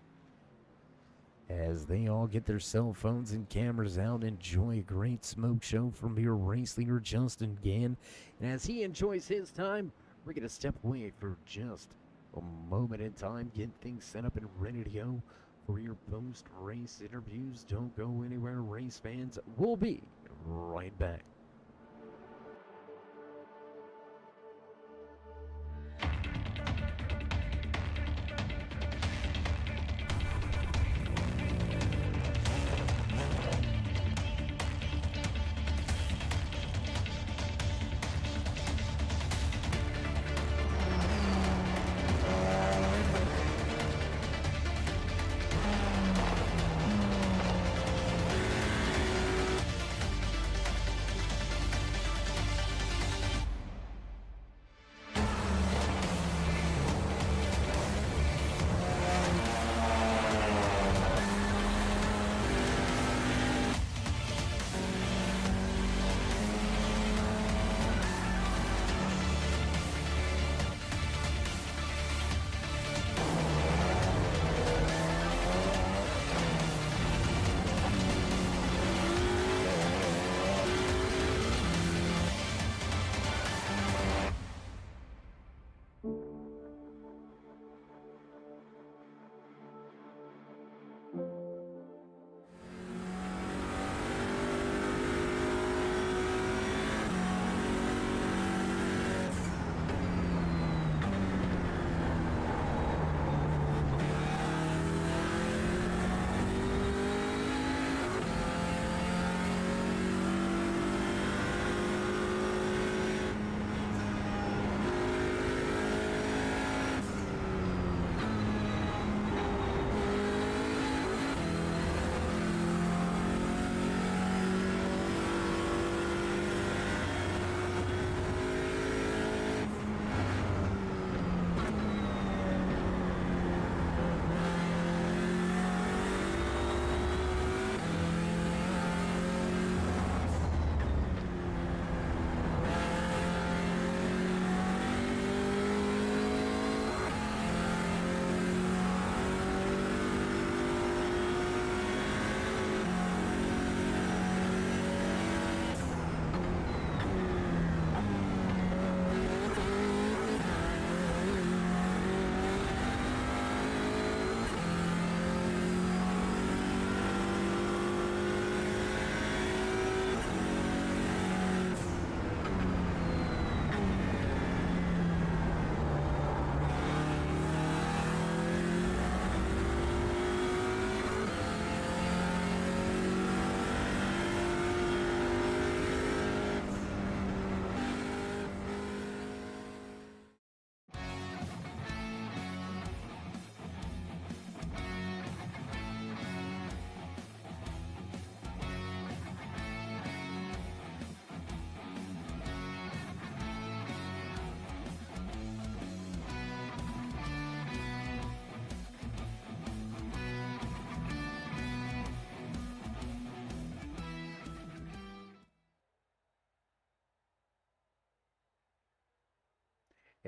as they all get their cell phones and cameras out, enjoy a great smoke show from your race leader, Justin Gann. And as he enjoys his time, we're going to step away for just a moment in time, get things set up and ready to go for your post-race interviews. Don't go anywhere, race fans. We'll be right back.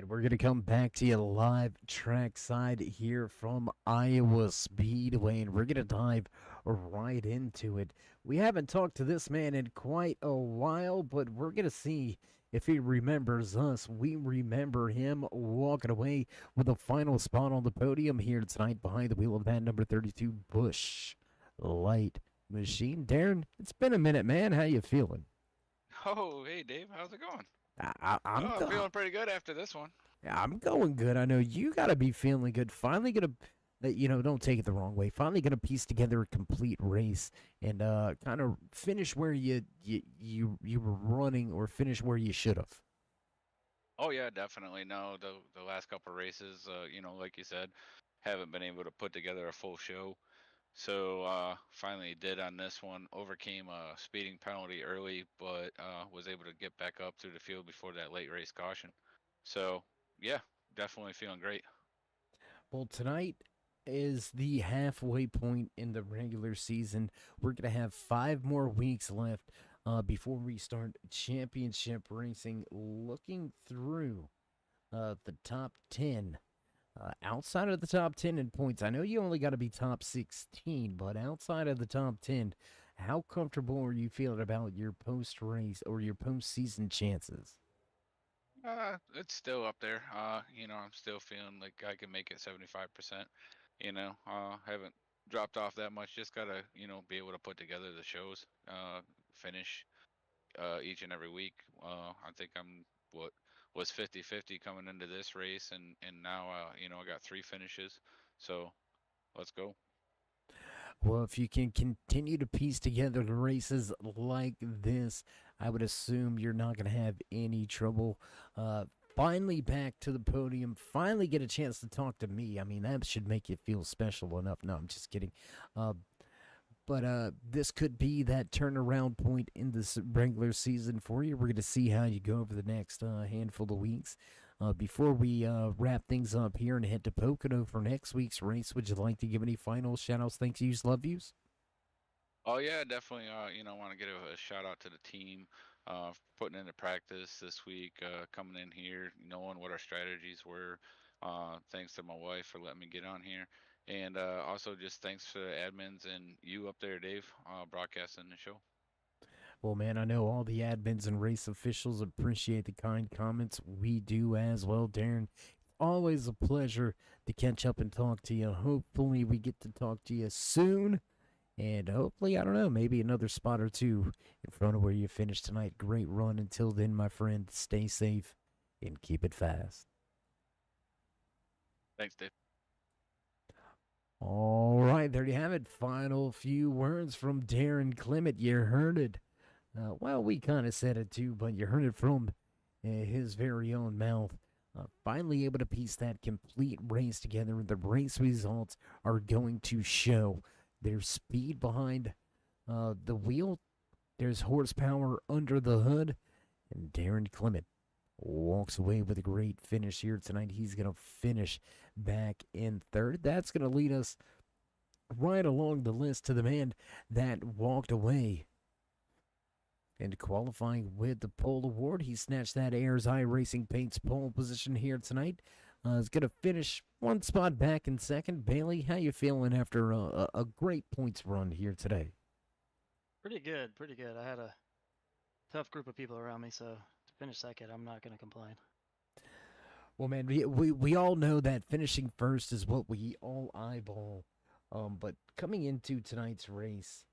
And we're going to come back to you live trackside here from Iowa Speedway, and we're going to dive right into it. We haven't talked to this man in quite a while, but we're going to see if he remembers us. We remember him walking away with a final spot on the podium here tonight behind the wheel of that number 32 Busch Light Machine. Darren, it's been a minute, man. How you feeling? Oh, hey Dave, how's it going? I'm Feeling pretty good after this one. I'm going good. I know you got to be feeling good. Finally gonna, don't take it the wrong way. Finally gonna piece together a complete race and kind of finish where you were running, or finish where you should have. Oh yeah, definitely. No, the last couple of races, like you said, haven't been able to put together a full show. So finally did on this one. Overcame a speeding penalty early, but was able to get back up through the field before that late race caution. So yeah, definitely feeling great. Well, tonight is the halfway point in the regular season. We're gonna have 5 more weeks left before we start championship racing. Looking through the top 10. Outside of the top 10 in points, I know you only got to be top 16, but outside of the top 10, how comfortable are you feeling about your post-race or your post-season chances? It's still up there. I'm still feeling like I can make it 75%. Haven't dropped off that much. Just gotta, be able to put together the shows, finish each and every week. I think I'm what was 50-50 coming into this race, and now I got 3 finishes. So let's go. Well, if you can continue to piece together the races like this, I would assume you're not going to have any trouble. Finally back to the podium, finally get a chance to talk to me. I mean, that should make you feel special enough. No, I'm just kidding. But this could be that turnaround point in this regular season for you. We're going to see how you go over the next handful of weeks. Before we wrap things up here and head to Pocono for next week's race, would you like to give any final shout-outs, thanks yous, love yous? Oh yeah, definitely. Want to give a shout out to the team, putting into practice this week, coming in here, knowing what our strategies were. Thanks to my wife for letting me get on here, and also just thanks to the admins and you up there, Dave, broadcasting the show. Well, man, I know all the admins and race officials appreciate the kind comments. We do as well, Darren. Always a pleasure to catch up and talk to you. Hopefully we get to talk to you soon. And hopefully, I don't know, maybe another spot or two in front of where you finished tonight. Great run. Until then, my friend, stay safe and keep it fast. Thanks, Dave. All right, there you have it. Final few words from Darren Clement. You heard it. Well, we kind of said it too, but you heard it from his very own mouth. Finally able to piece that complete race together. The race results are going to show there's speed behind the wheel. There's horsepower under the hood. And Darren Clement walks away with a great finish here tonight. He's going to finish back in third. That's going to lead us right along the list to the man that walked away and qualifying with the pole award. He snatched that Ayers iRacing Paints pole position here tonight. Is going to finish one spot back in second. Bailey, how you feeling after a great points run here today? Pretty good, pretty good. I had a tough group of people around me, so to finish second, I'm not going to complain. Well, man, we all know that finishing first is what we all eyeball. But coming into tonight's race,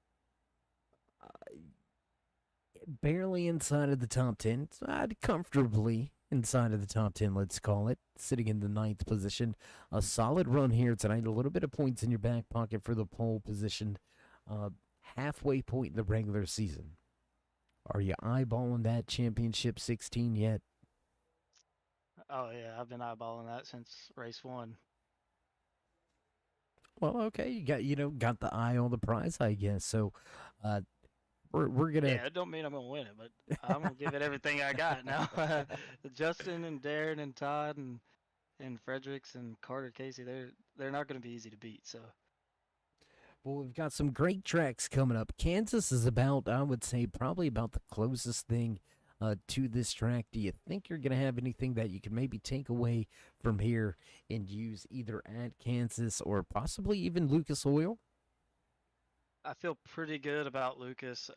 barely inside of the top 10, comfortably inside of the top 10, let's call it, sitting in the 9th position. A solid run here tonight, a little bit of points in your back pocket for the pole position. Halfway point in the regular season. Are you eyeballing that championship 16 yet? Oh yeah, I've been eyeballing that since race 1. Well, okay, you got the eye on the prize, I guess. So, we're gonna. Yeah, it don't mean I'm gonna win it, but I'm gonna give it everything I got now. Justin and Darren and Todd and Fredericks and Carter Casey, they're not gonna be easy to beat. So. Well, we've got some great tracks coming up. Kansas is about, I would say, probably about the closest thing to this track. Do you think you're going to have anything that you can maybe take away from here and use either at Kansas or possibly even Lucas Oil? I feel pretty good about Lucas.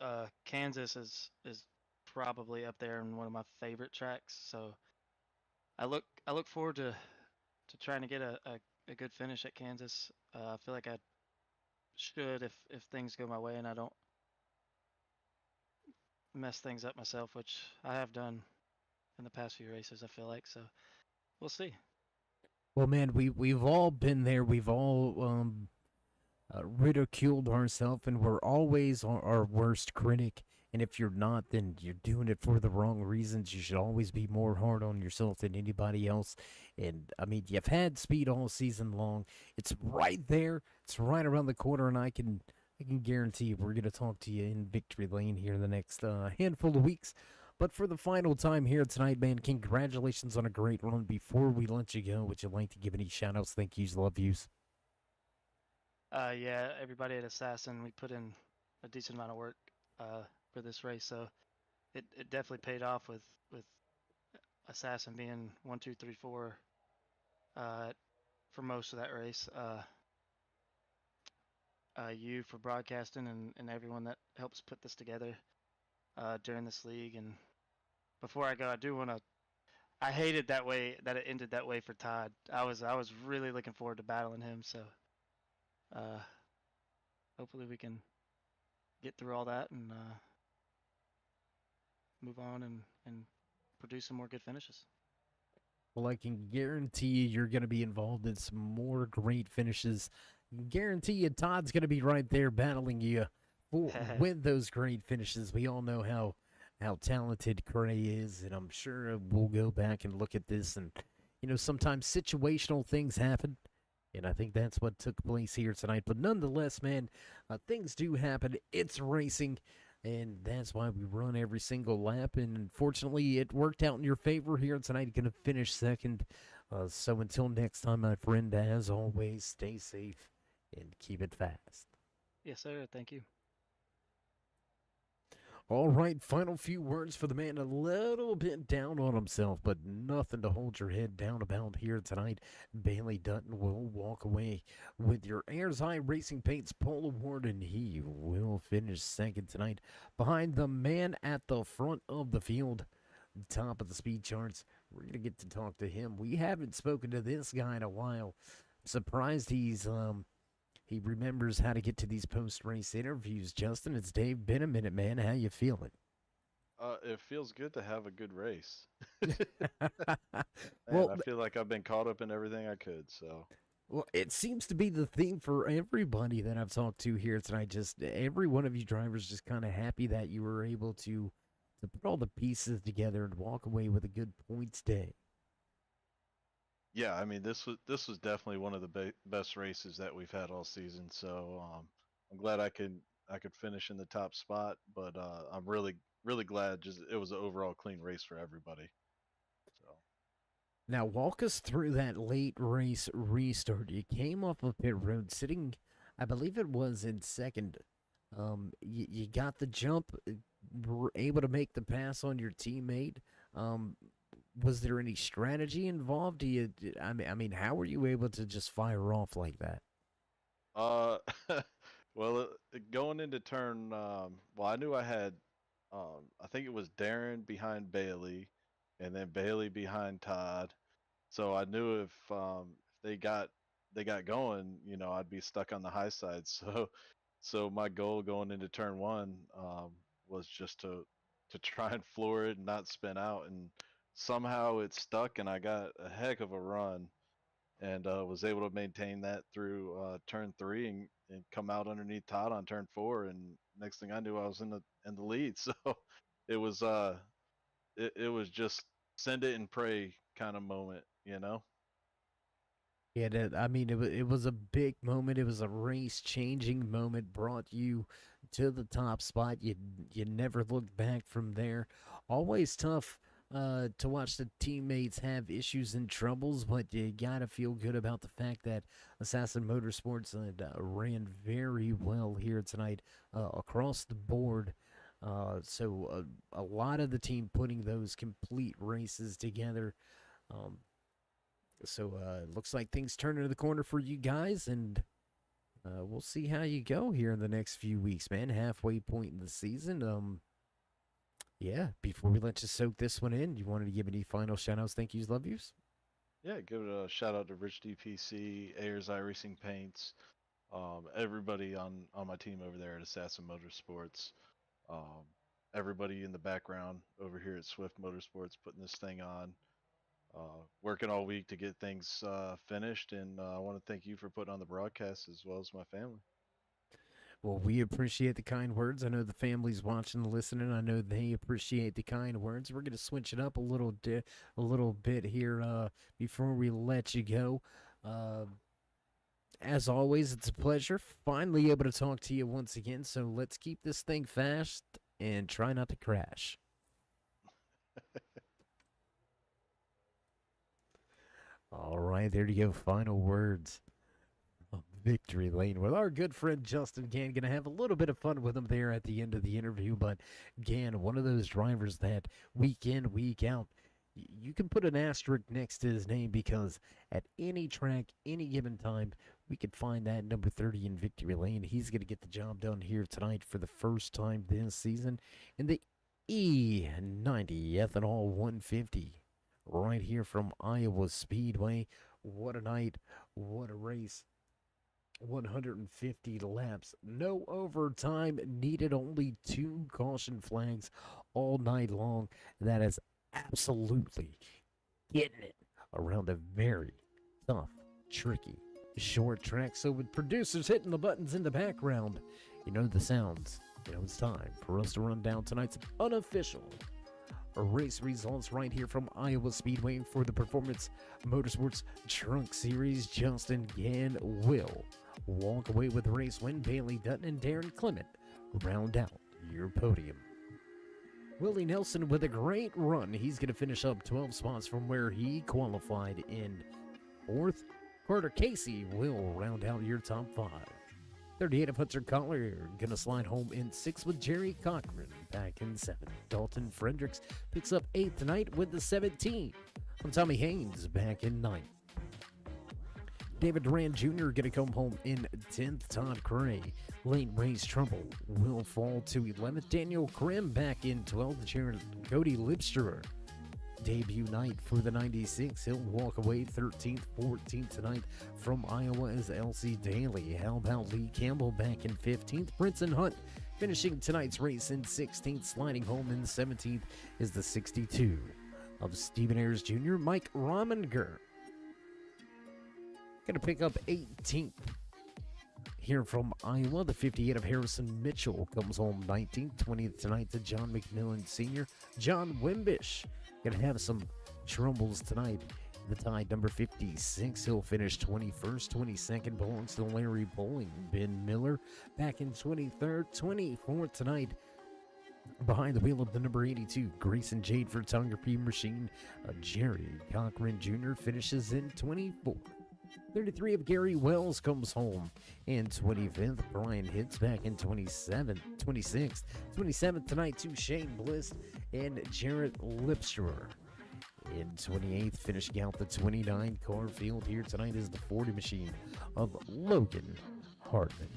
Kansas is probably up there in one of my favorite tracks. So I look forward to trying to get a good finish at Kansas. I feel like I should if things go my way and I don't mess things up myself, which I have done in the past few races. I feel like so. We'll see. Well, man, we've all been there. We've all ridiculed ourselves, and we're always our worst critic. And if you're not, then you're doing it for the wrong reasons. You should always be more hard on yourself than anybody else. And I mean, you've had speed all season long. It's right there. It's right around the corner, and I can guarantee you we're going to talk to you in victory lane here in the next handful of weeks. But for the final time here tonight, man, congratulations on a great run. Before we let you go, would you like to give any shout-outs, thank yous, love yous? Yeah, everybody at Assassin, we put in a decent amount of work for this race, so it definitely paid off with Assassin being 1, 2, 3, 4 for most of that race. You for broadcasting and everyone that helps put this together during this league. And before I go, I do want to. I hated that it ended that way for Todd. I was really looking forward to battling him. So hopefully we can get through all that and move on and produce some more good finishes. Well, I can guarantee you're going to be involved in some more great finishes. Guarantee you Todd's going to be right there battling you with those great finishes. We all know how talented Cray is, and I'm sure we'll go back and look at this. And, sometimes situational things happen, and I think that's what took place here tonight. But nonetheless, man, things do happen. It's racing, and that's why we run every single lap. And unfortunately, it worked out in your favor here tonight. You're going to finish second. So until next time, my friend, as always, stay safe and keep it fast. Yes, sir. Thank you. All right, final few words for the man, a little bit down on himself, but nothing to hold your head down about here tonight. Bailey Dutton will walk away with your Ayers Eye Racing Paints Pole Award, and he will finish second tonight behind the man at the front of the field, top of the speed charts. We're going to get to talk to him. We haven't spoken to this guy in a while. Surprised he remembers how to get to these post-race interviews. Justin, it's Dave. Been a minute, man. How you feeling? It feels good to have a good race. Well, I feel like I've been caught up in everything I could. So, well, it seems to be the theme for everybody that I've talked to here tonight. Just every one of you drivers just kind of happy that you were able to put all the pieces together and walk away with a good points day. yeah, I mean this was definitely one of the best races that we've had all season. So I'm glad I could finish in the top spot. But I'm really glad just it was an overall clean race for everybody. So. Now, walk us through that late race restart. You came off of pit road sitting, I believe it was in second. You got the jump, were able to make the pass on your teammate. Was there any strategy involved? I mean, how were you able to just fire off like that? Well, going into turn, well, I knew I had, I think it was Darren behind Bailey, and then Bailey behind Todd. So I knew if they got going, I'd be stuck on the high side. So my goal going into turn one was just to try and floor it and not spin out, and somehow it stuck, and I got a heck of a run, and was able to maintain that through turn three and come out underneath Todd on turn four, and next thing I knew, I was in the lead. So it was it was just send it and pray kind of moment, Yeah, I mean, it was a big moment. It was a race-changing moment. Brought you to the top spot. You never looked back from there. Always tough to watch the teammates have issues and troubles, but you gotta feel good about the fact that Assassin Motorsports ran very well here tonight across the board. So a lot of the team putting those complete races together. It looks like things turning the corner for you guys, and we'll see how you go here in the next few weeks, man. Halfway point in the season. Yeah, before we let you soak this one in, you wanted to give any final shout-outs, thank yous, love yous? Yeah, give it a shout out to Rich DPC, Ayers iRacing Paints, everybody on my team over there at Assassin Motorsports, everybody in the background over here at Swift Motorsports putting this thing on, working all week to get things finished, and I want to thank you for putting on the broadcast as well as my family. Well, we appreciate the kind words. I know the family's watching and listening. I know they appreciate the kind words. We're going to switch it up a little bit here before we let you go. As always, it's a pleasure finally able to talk to you once again. So let's keep this thing fast and try not to crash. All right, there you go. Final words. Victory lane with our good friend Justin Gann. Gonna have a little bit of fun with him there at the end of the interview, but Gann, one of those drivers that week in, week out, you can put an asterisk next to his name, because at any track, any given time, we could find that number 30 in victory lane. He's gonna get the job done here tonight for the first time this season in the E90 Ethanol 150 right here from Iowa Speedway. What a night, what a race. 150 laps, no overtime needed, only 2 caution flags all night long. That is absolutely getting it around a very tough, tricky, short track. So with producers hitting the buttons in the background, you know the sounds. You know it's time for us to run down tonight's unofficial race results right here from Iowa Speedway for the Performance Motorsports Trunk Series. Justin Gann will walk away with the race win. Bailey Dutton and Darren Clement round out your podium. Willie Nelson with a great run. He's going to finish up 12 spots from where he qualified in 4th. Carter Casey will round out your top 5. 38 of Hudson Collier going to slide home in 6th with Jerry Cochran back in 7th. Dalton Fredericks picks up 8th tonight with the 17. And Tommy Haynes back in 9th. David Duran Jr. going to come home in 10th. Todd Cray, Lane Ray's Trumbull will fall to 11th. Daniel Krim back in 12th. Jared Cody Lipster, debut night for the 96. He'll walk away 13th. 14th tonight from Iowa is Elsie Daly. How about Lee Campbell back in 15th? Brinson Hunt finishing tonight's race in 16th. Sliding home in 17th is the 62 of Stephen Ayers Jr. Mike Rominger going to pick up 18th here from Iowa. The 58 of Harrison Mitchell comes home 19th. 20th tonight to John McMillan Sr. John Wimbish going to have some troubles tonight. The tide number 56, he'll finish 21st. 22nd belongs to Larry Bowling. Ben Miller back in 23rd. 24th tonight behind the wheel of the number 82, Grayson Jade Photography Machine. Jerry Cochran Jr. finishes in 24th. 33 of Gary Wells comes home in 25th. Brian Hitz back in 27th. 26th. 27th tonight to Shane Bliss and Jarrett Lipster. In 28th, finishing out the 29 car field here tonight is the 40 machine of Logan Hartman.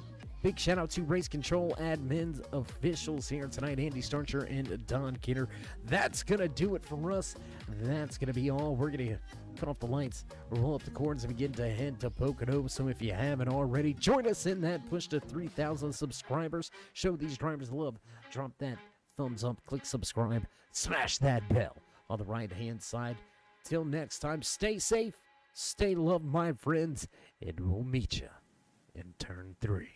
Big shout out to Race Control admins officials here tonight, Andy Starcher and Don Kidder. That's going to do it for us. That's going to be all. We're going to cut off the lights, roll up the cords, and begin to head to Pocono. So if you haven't already, join us in that push to 3,000 subscribers. Show these drivers love. Drop that thumbs up, click subscribe, smash that bell on the right-hand side. Till next time, stay safe, stay loved, my friends, and we'll meet you in turn 3.